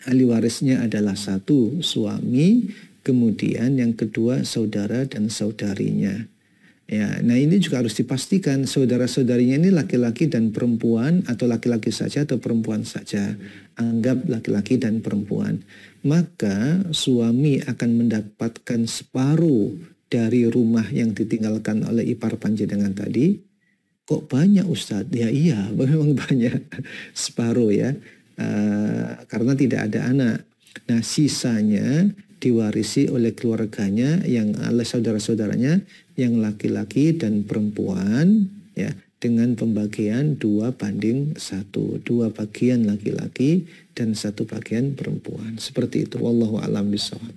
ahli warisnya adalah satu, suami. Kemudian yang kedua, saudara dan saudarinya. Ya, nah ini juga harus dipastikan saudara-saudarinya ini laki-laki dan perempuan atau laki-laki saja atau perempuan saja. Anggap laki-laki dan perempuan. Maka suami akan mendapatkan separuh dari rumah yang ditinggalkan oleh ipar panjenengan tadi. Kok banyak Ustadz? Ya iya, memang banyak. Separuh ya. Karena tidak ada anak. Nah sisanya diwarisi oleh keluarganya, yang oleh saudara-saudaranya, yang laki-laki dan perempuan, ya, dengan pembagian 2:1, 2 bagian laki-laki dan 1 bagian perempuan. Seperti itu. Wallahu a'lam bishawab.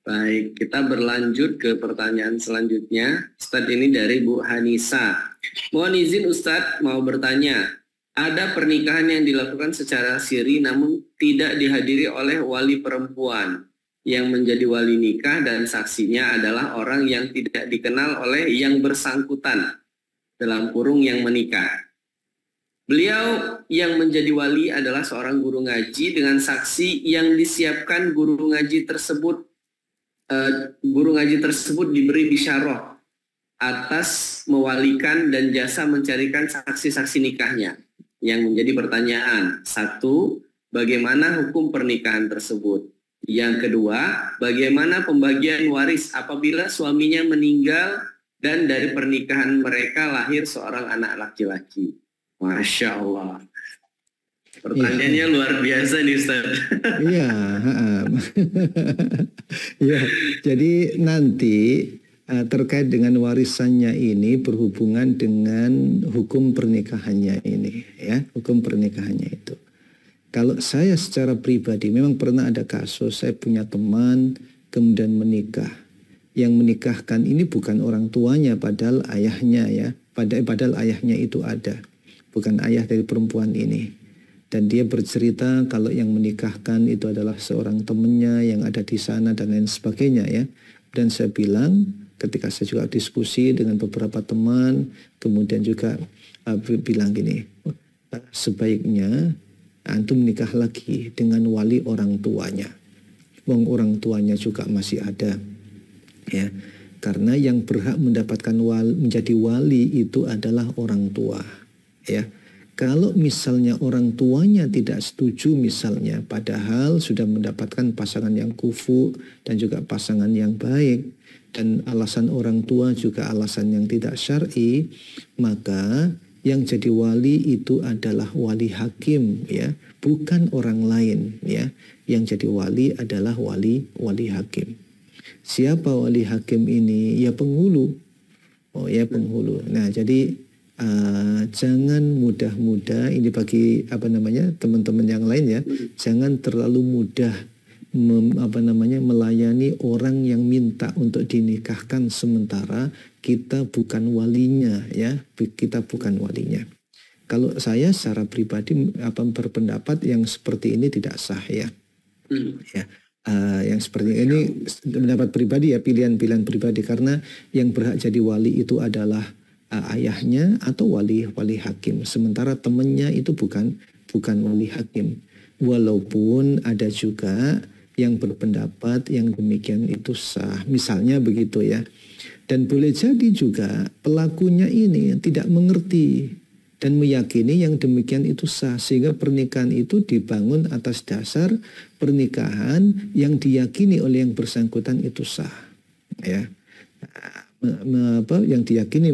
Baik, kita berlanjut ke pertanyaan selanjutnya. Ustadz, ini dari Bu Hanisa. Mohon izin Ustadz, mau bertanya. Ada pernikahan yang dilakukan secara siri namun tidak dihadiri oleh wali perempuan. Yang menjadi wali nikah dan saksinya adalah orang yang tidak dikenal oleh yang bersangkutan, dalam kurung yang menikah. Beliau yang menjadi wali adalah seorang guru ngaji dengan saksi yang disiapkan guru ngaji tersebut guru ngaji tersebut diberi bisyarah atas mewalikan dan jasa mencarikan saksi-saksi nikahnya. Yang menjadi pertanyaan, satu, bagaimana hukum pernikahan tersebut? Yang kedua, bagaimana pembagian waris apabila suaminya meninggal dan dari pernikahan mereka lahir seorang anak laki-laki? Masya Allah. Pertanyaannya luar biasa nih Ustaz. Iya. Ya, jadi nanti terkait dengan warisannya ini berhubungan dengan hukum pernikahannya ini, ya, hukum pernikahannya itu. Kalau saya secara pribadi memang pernah ada kasus, saya punya teman kemudian menikah. Yang menikahkan ini bukan orang tuanya, padahal ayahnya, ya, padahal ayahnya itu ada, bukan ayah dari perempuan ini. Dan dia bercerita kalau yang menikahkan itu adalah seorang temannya yang ada di sana dan lain sebagainya, ya. Dan saya bilang, ketika saya juga diskusi dengan beberapa teman, kemudian juga bilang gini, sebaiknya antum nikah lagi dengan wali orang tuanya. Wong orang tuanya juga masih ada, ya. Karena yang berhak mendapatkan menjadi wali itu adalah orang tua, ya. Kalau misalnya orang tuanya tidak setuju misalnya, padahal sudah mendapatkan pasangan yang kufu dan juga pasangan yang baik, dan alasan orang tua juga alasan yang tidak syar'i, maka yang jadi wali itu adalah wali hakim, ya, bukan orang lain, ya. Yang jadi wali adalah wali hakim. Siapa wali hakim ini? Ya penghulu. Oh ya penghulu. Nah jadi jangan mudah-mudah ini bagi teman-teman yang lain, ya, jangan terlalu mudah melayani orang yang minta untuk dinikahkan sementara kita bukan walinya, ya, kita bukan walinya. Kalau saya secara pribadi berpendapat yang seperti ini tidak sah, ya. Ya. Yang seperti ini pendapat pribadi, ya, pilihan pribadi, karena yang berhak jadi wali itu adalah ayahnya atau wali hakim, sementara temannya itu bukan wali hakim. Walaupun ada juga yang berpendapat yang demikian itu sah, misalnya begitu, ya. Dan boleh jadi juga pelakunya ini tidak mengerti dan meyakini yang demikian itu sah, sehingga pernikahan itu dibangun atas dasar pernikahan yang diyakini oleh yang bersangkutan itu sah, ya. Yang diyakini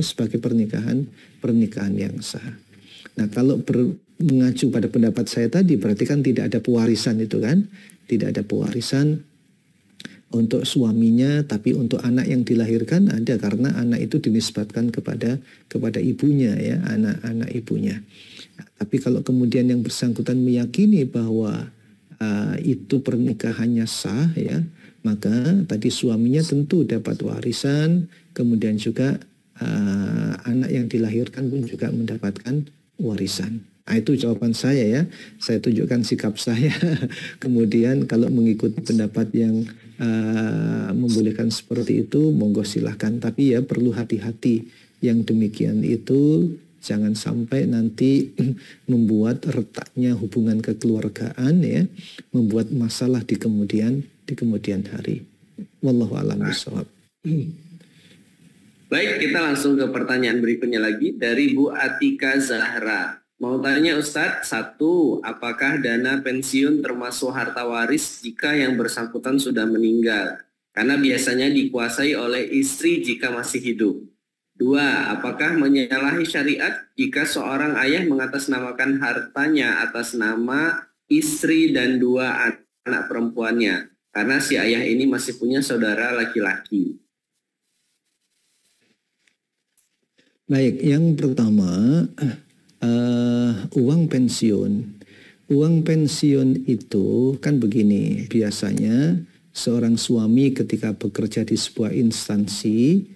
sebagai pernikahan yang sah. Nah, kalau mengacu pada pendapat saya tadi, berarti kan tidak ada pewarisan itu, kan? Tidak ada pewarisan untuk suaminya, tapi untuk anak yang dilahirkan ada, karena anak itu dinisbatkan kepada ibunya, ya, anak ibunya. Nah, tapi kalau kemudian yang bersangkutan meyakini bahwa itu pernikahannya sah, ya, maka tadi suaminya tentu dapat warisan, kemudian juga anak yang dilahirkan pun juga mendapatkan warisan. Nah, itu jawaban saya, ya. Saya tunjukkan sikap saya. Kemudian kalau mengikuti pendapat yang membolehkan seperti itu, monggo silahkan. Tapi ya perlu hati-hati. Yang demikian itu jangan sampai nanti membuat retaknya hubungan kekeluargaan, ya, membuat masalah di kemudian hari. Wallahu a'lam bishawab. Baik, kita langsung ke pertanyaan berikutnya lagi dari Bu Atika Zahra. Mau tanya Ustadz, satu, apakah dana pensiun termasuk harta waris jika yang bersangkutan sudah meninggal? Karena biasanya dikuasai oleh istri jika masih hidup. Dua, apakah menyalahi syariat jika seorang ayah mengatasnamakan hartanya atas nama istri dan dua anak perempuannya? Karena si ayah ini masih punya saudara laki-laki. Baik, yang pertama, uang pensiun. Uang pensiun itu kan begini, biasanya seorang suami ketika bekerja di sebuah instansi,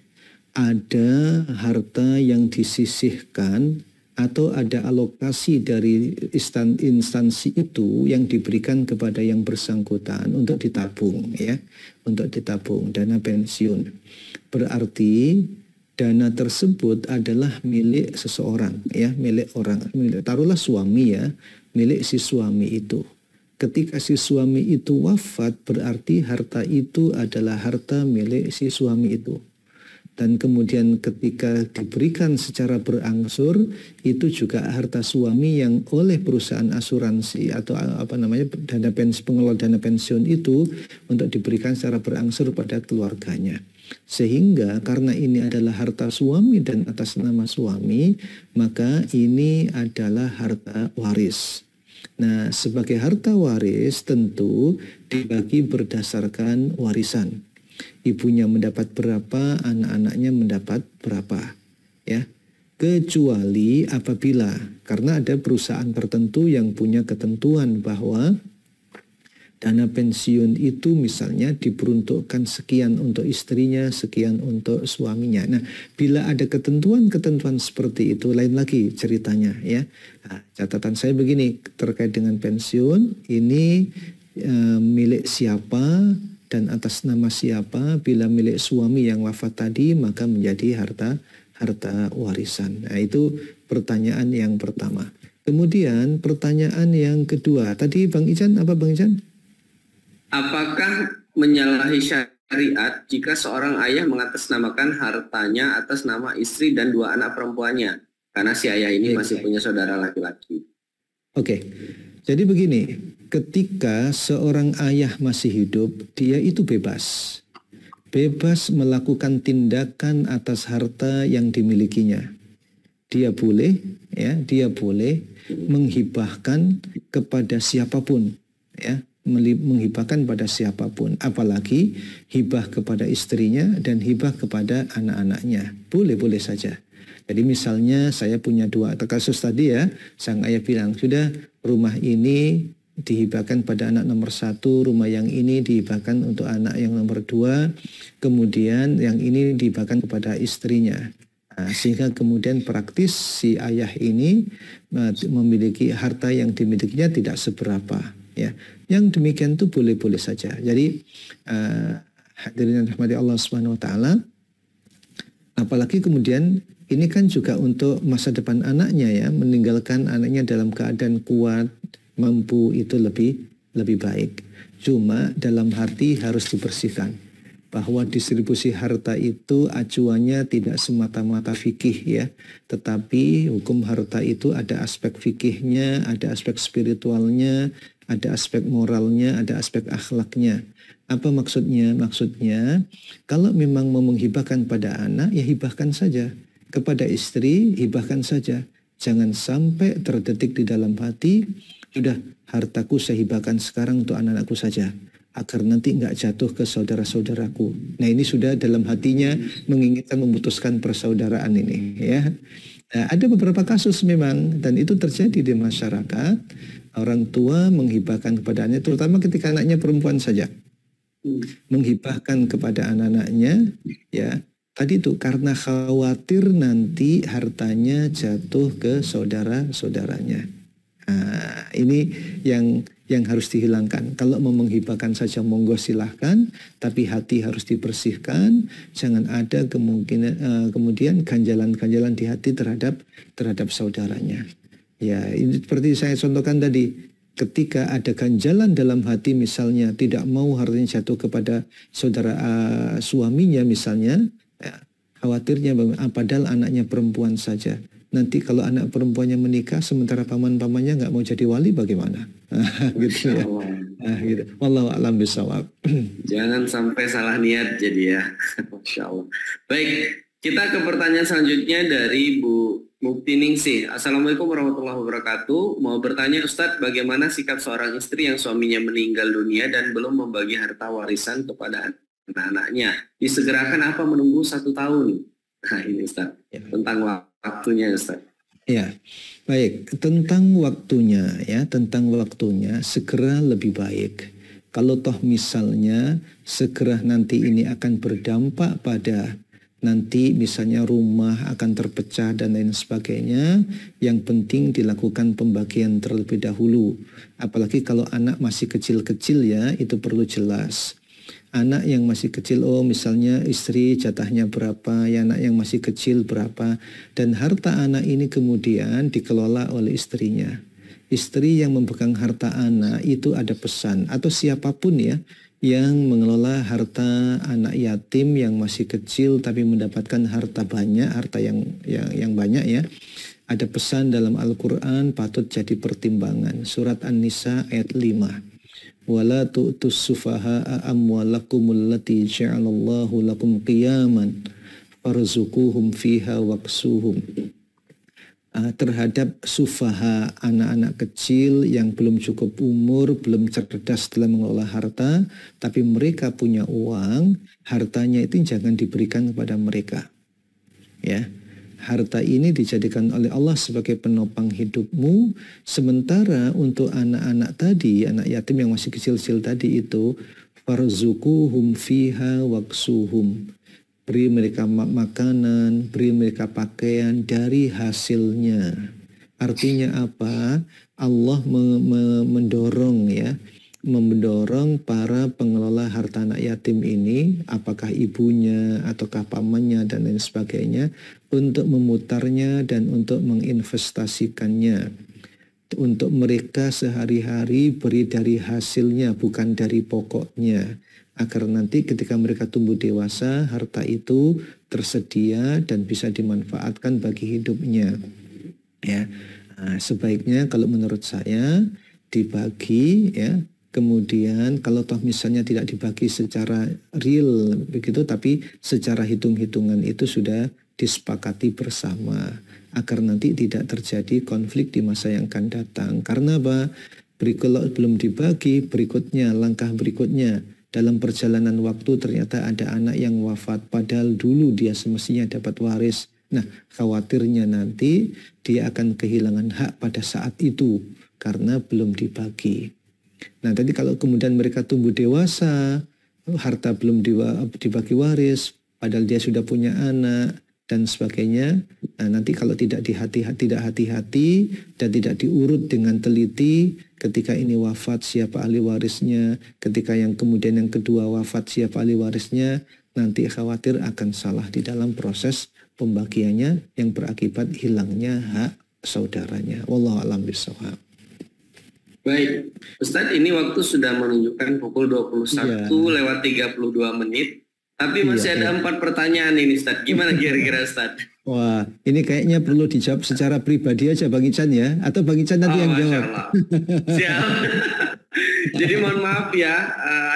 ada harta yang disisihkan atau ada alokasi dari instansi itu yang diberikan kepada yang bersangkutan untuk ditabung, ya, untuk ditabung dana pensiun. Berarti dana tersebut adalah milik seseorang, ya, milik orang, taruhlah suami, ya, milik si suami itu. Ketika si suami itu wafat, berarti harta itu adalah harta milik si suami itu. Dan kemudian ketika diberikan secara berangsur, itu juga harta suami yang oleh perusahaan asuransi atau dana pensiun, pengelola dana pensiun itu untuk diberikan secara berangsur pada keluarganya. Sehingga karena ini adalah harta suami dan atas nama suami, maka ini adalah harta waris. Nah, sebagai harta waris tentu dibagi berdasarkan warisan. Ibunya mendapat berapa, anak-anaknya mendapat berapa, ya. Kecuali apabila karena ada perusahaan tertentu yang punya ketentuan bahwa dana pensiun itu misalnya diperuntukkan sekian untuk istrinya, sekian untuk suaminya. Nah, bila ada ketentuan-ketentuan seperti itu, lain lagi ceritanya, ya. Nah, catatan saya begini terkait dengan pensiun, ini milik siapa dan atas nama siapa. Bila milik suami yang wafat tadi, maka menjadi harta warisan. Nah, itu pertanyaan yang pertama. Kemudian pertanyaan yang kedua, tadi Bang Ican apa Bang Ican? Apakah menyalahi syariat jika seorang ayah mengatasnamakan hartanya atas nama istri dan 2 anak perempuannya? Karena si ayah ini masih punya saudara laki-laki. Oke, jadi begini, ketika seorang ayah masih hidup, dia itu bebas. Bebas melakukan tindakan atas harta yang dimilikinya. Dia boleh menghibahkan kepada siapapun, ya, menghibahkan pada siapapun, apalagi hibah kepada istrinya dan hibah kepada anak-anaknya. Boleh-boleh saja. Jadi misalnya saya punya 2 kasus tadi, ya, sang ayah bilang, sudah rumah ini dihibahkan pada anak nomor 1, rumah yang ini dihibahkan untuk anak yang nomor 2, kemudian yang ini dihibahkan kepada istrinya. Nah, sehingga kemudian praktis si ayah ini memiliki harta yang dimilikinya tidak seberapa, ya. Yang demikian itu boleh-boleh saja. Jadi hadirin yang dirahmati Allah Subhanahu wa taala, apalagi kemudian ini kan juga untuk masa depan anaknya, ya, meninggalkan anaknya dalam keadaan kuat, mampu, itu lebih baik. Cuma dalam hati harus dibersihkan bahwa distribusi harta itu acuannya tidak semata-mata fikih, ya, tetapi hukum harta itu ada aspek fikihnya, ada aspek spiritualnya, ada aspek moralnya, ada aspek akhlaknya. Apa maksudnya? Maksudnya kalau memang mau menghibahkan pada anak, ya hibahkan saja. Kepada istri, hibahkan saja. Jangan sampai terdetik di dalam hati, sudah hartaku saya hibahkan sekarang untuk anak-anakku saja, agar nanti nggak jatuh ke saudara-saudaraku. Nah, ini sudah dalam hatinya menginginkan memutuskan persaudaraan ini, ya. Nah, ada beberapa kasus memang, dan itu terjadi di masyarakat. Orang tua menghibahkan kepada anaknya, terutama ketika anaknya perempuan saja, menghibahkan kepada anak-anaknya, ya. Tadi itu karena khawatir nanti hartanya jatuh ke saudara-saudaranya. Nah, ini yang harus dihilangkan. Kalau mau menghibahkan saja monggo silahkan, tapi hati harus dibersihkan. Jangan ada kemungkinan kemudian ganjalan-ganjalan di hati terhadap saudaranya. Ya, ini seperti saya contohkan tadi. Ketika ada ganjalan dalam hati, misalnya tidak mau hartanya jatuh kepada saudara suaminya misalnya, ya, khawatirnya padahal anaknya perempuan saja. Nanti kalau anak perempuannya menikah sementara paman-pamannya nggak mau jadi wali bagaimana? Gitu ya. Gitu. Wallahu a'lam bishawab. Jangan sampai salah niat jadi, ya. Masya Allah. Baik, kita ke pertanyaan selanjutnya dari Bu Mukti Ningsih. Assalamualaikum warahmatullahi wabarakatuh. Mau bertanya Ustadz, bagaimana sikap seorang istri yang suaminya meninggal dunia dan belum membagi harta warisan kepada anak-anaknya? Disegerakan apa menunggu 1 tahun? Nah, ini Ustadz, ya, tentang waktunya Ustadz. Ya, baik. Tentang waktunya, ya, tentang waktunya segera lebih baik. Kalau toh misalnya segera nanti ini akan berdampak pada nanti misalnya rumah akan terpecah dan lain sebagainya, yang penting dilakukan pembagian terlebih dahulu. Apalagi kalau anak masih kecil-kecil, ya, itu perlu jelas. Anak yang masih kecil, oh misalnya istri jatahnya berapa, ya anak yang masih kecil berapa, dan harta anak ini kemudian dikelola oleh istrinya. istri yang memegang harta anak itu ada pesan, atau siapapun ya yang mengelola harta anak yatim yang masih kecil tapi mendapatkan harta banyak, harta yang banyak ya. Ada pesan dalam Al-Quran patut jadi pertimbangan. Surat An-Nisa ayat 5. Wala tu'tus sufaha'a amwalakumul lati ja'alallahu lakum qiyaman farzuquhum fiha waqsuhum. Terhadap sufaha, anak-anak kecil yang belum cukup umur, belum cerdas dalam mengelola harta, tapi mereka punya uang, hartanya itu jangan diberikan kepada mereka. Ya, harta ini dijadikan oleh Allah sebagai penopang hidupmu, sementara untuk anak-anak tadi, anak yatim yang masih kecil-kecil tadi itu, farzuquhum fiha waqsuhum. Beri mereka makanan, beri mereka pakaian dari hasilnya. Artinya apa? Allah mendorong ya, mendorong para pengelola harta anak yatim ini, apakah ibunya ataukah pamannya dan lain sebagainya, untuk memutarnya dan untuk menginvestasikannya. Untuk mereka sehari-hari beri dari hasilnya, bukan dari pokoknya. Agar nanti ketika mereka tumbuh dewasa, harta itu tersedia dan bisa dimanfaatkan bagi hidupnya. Ya, sebaiknya kalau menurut saya dibagi ya. Kemudian kalau toh misalnya tidak dibagi secara real begitu, tapi secara hitung-hitungan itu sudah disepakati bersama agar nanti tidak terjadi konflik di masa yang akan datang. Karena apa? Kalau belum dibagi, berikutnya langkah berikutnya. Dalam perjalanan waktu ternyata ada anak yang wafat padahal dulu dia semestinya dapat waris. Nah, khawatirnya nanti dia akan kehilangan hak pada saat itu karena belum dibagi. Nah, tadi kalau kemudian mereka tumbuh dewasa, harta belum dibagi waris, padahal dia sudah punya anak dan sebagainya. Nah, nanti kalau tidak hati-hati dan tidak diurut dengan teliti, ketika ini wafat siapa ahli warisnya, ketika yang kemudian yang kedua wafat siapa ahli warisnya, nanti khawatir akan salah di dalam proses pembagiannya yang berakibat hilangnya hak saudaranya. Wallahu a'lam bishawab. Baik, Ustadz, ini waktu sudah menunjukkan pukul 21 lewat 32 menit. Tapi masih ada 4 pertanyaan ini, Ustadz. Gimana kira-kira, Ustadz? Wah, ini kayaknya perlu dijawab secara pribadi aja Bang Ican ya, atau Bang Ican nanti yang jawab. Siap. Jadi mohon maaf ya,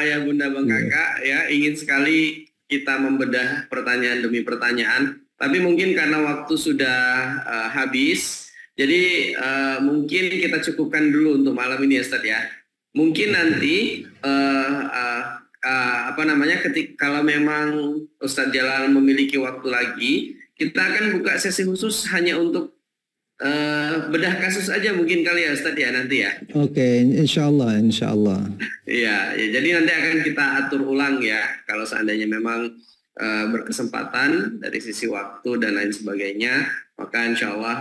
ayah bunda bang kakak ya, ingin sekali kita membedah pertanyaan demi pertanyaan. Tapi mungkin karena waktu sudah habis, jadi mungkin kita cukupkan dulu untuk malam ini ya, Ustadz ya. Mungkin nanti kalau memang Ustadz Jalal memiliki waktu lagi, kita akan buka sesi khusus hanya untuk bedah kasus aja mungkin kali ya Ustadz ya nanti ya. Oke, insya Allah. Iya, ya, jadi nanti akan kita atur ulang ya kalau seandainya memang berkesempatan dari sisi waktu dan lain sebagainya, maka insya Allah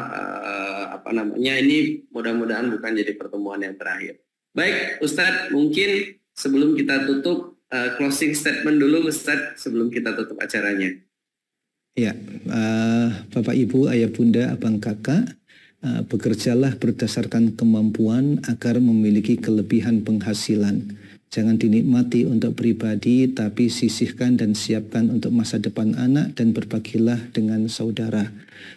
ini mudah-mudahan bukan jadi pertemuan yang terakhir. Baik Ustadz, mungkin sebelum kita tutup closing statement dulu Ustadz sebelum kita tutup acaranya. Ya, Bapak Ibu, Ayah Bunda, Abang Kakak, bekerjalah berdasarkan kemampuan agar memiliki kelebihan penghasilan. Jangan dinikmati untuk pribadi, tapi sisihkan dan siapkan untuk masa depan anak dan berbagilah dengan saudara.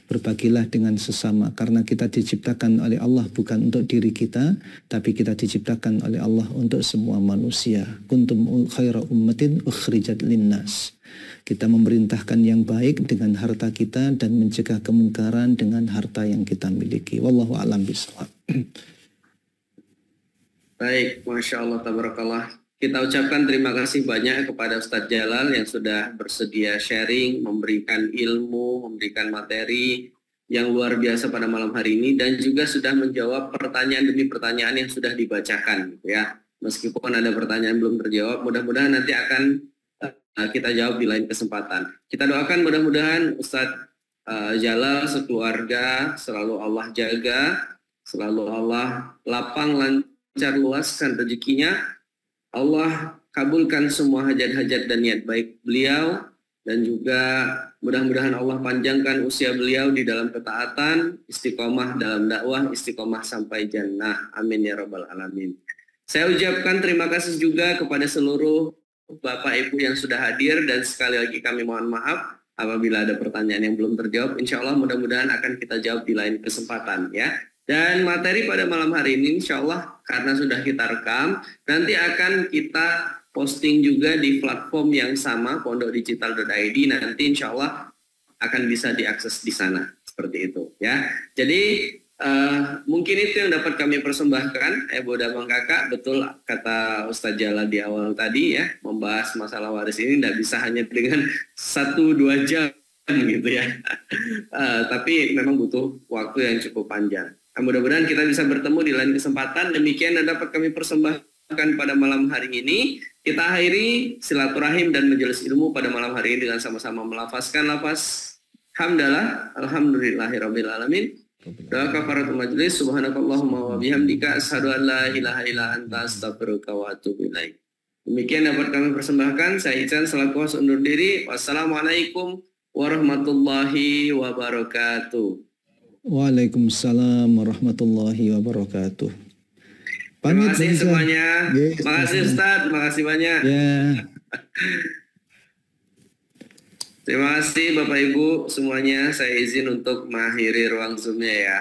Berbagilah dengan sesama, karena kita diciptakan oleh Allah bukan untuk diri kita, tapi kita diciptakan oleh Allah untuk semua manusia. Kuntum khaira ummatin ukhrijat linnas. Kita memerintahkan yang baik dengan harta kita dan mencegah kemungkaran dengan harta yang kita miliki. Wallahu a'lam bishawab. Baik, Masya Allah, tabarakallah. Kita ucapkan terima kasih banyak kepada Ustadz Jalal yang sudah bersedia sharing, memberikan ilmu, memberikan materi yang luar biasa pada malam hari ini, dan juga sudah menjawab pertanyaan demi pertanyaan yang sudah dibacakan. Ya, meskipun ada pertanyaan belum terjawab, mudah-mudahan nanti akan kita jawab di lain kesempatan. Kita doakan mudah-mudahan Ustadz Jalal sekeluarga selalu Allah jaga, selalu Allah lapang lancar luaskan rezekinya, Allah kabulkan semua hajat-hajat dan niat baik beliau, dan juga mudah-mudahan Allah panjangkan usia beliau di dalam ketaatan, istiqomah dalam dakwah, istiqomah sampai jannah. Amin ya rabbal alamin. Saya ucapkan terima kasih juga kepada seluruh Bapak Ibu yang sudah hadir, dan sekali lagi kami mohon maaf apabila ada pertanyaan yang belum terjawab. Insya Allah mudah-mudahan akan kita jawab di lain kesempatan ya. Dan materi pada malam hari ini insya Allah karena sudah kita rekam, nanti akan kita posting juga di platform yang sama, pondokdigital.id, nanti insya Allah akan bisa diakses di sana, seperti itu ya. Jadi mungkin itu yang dapat kami persembahkan, Ibu dan Bang Kakak. Betul kata Ustaz Jala di awal tadi ya, membahas masalah waris ini tidak bisa hanya dengan 1-2 jam gitu ya. Tapi memang butuh waktu yang cukup panjang. Mudah-mudahan kita bisa bertemu di lain kesempatan. Demikian yang dapat kami persembahkan pada malam hari ini. Kita akhiri silaturahim dan majelis ilmu pada malam hari ini dengan sama-sama melafazkan lafaz hamdalah, alhamdulillahirabbil alamin. Doa kafaratul majlis, subhanakallahumma wa bihamdika asyhadu an la ilaha illa anta astaghfiruka wa atubu ilaik. Demikian dapat kami persembahkan. Saya Ican selaku host undur diri. Wassalamualaikum warahmatullahi wabarakatuh. Waalaikumsalam warahmatullahi wabarakatuh. Terima kasih semuanya. Terima kasih Ustaz, terima kasih banyak. Ya. Terima kasih Bapak Ibu semuanya. Saya izin untuk mengakhiri ruang Zoom-nya ya.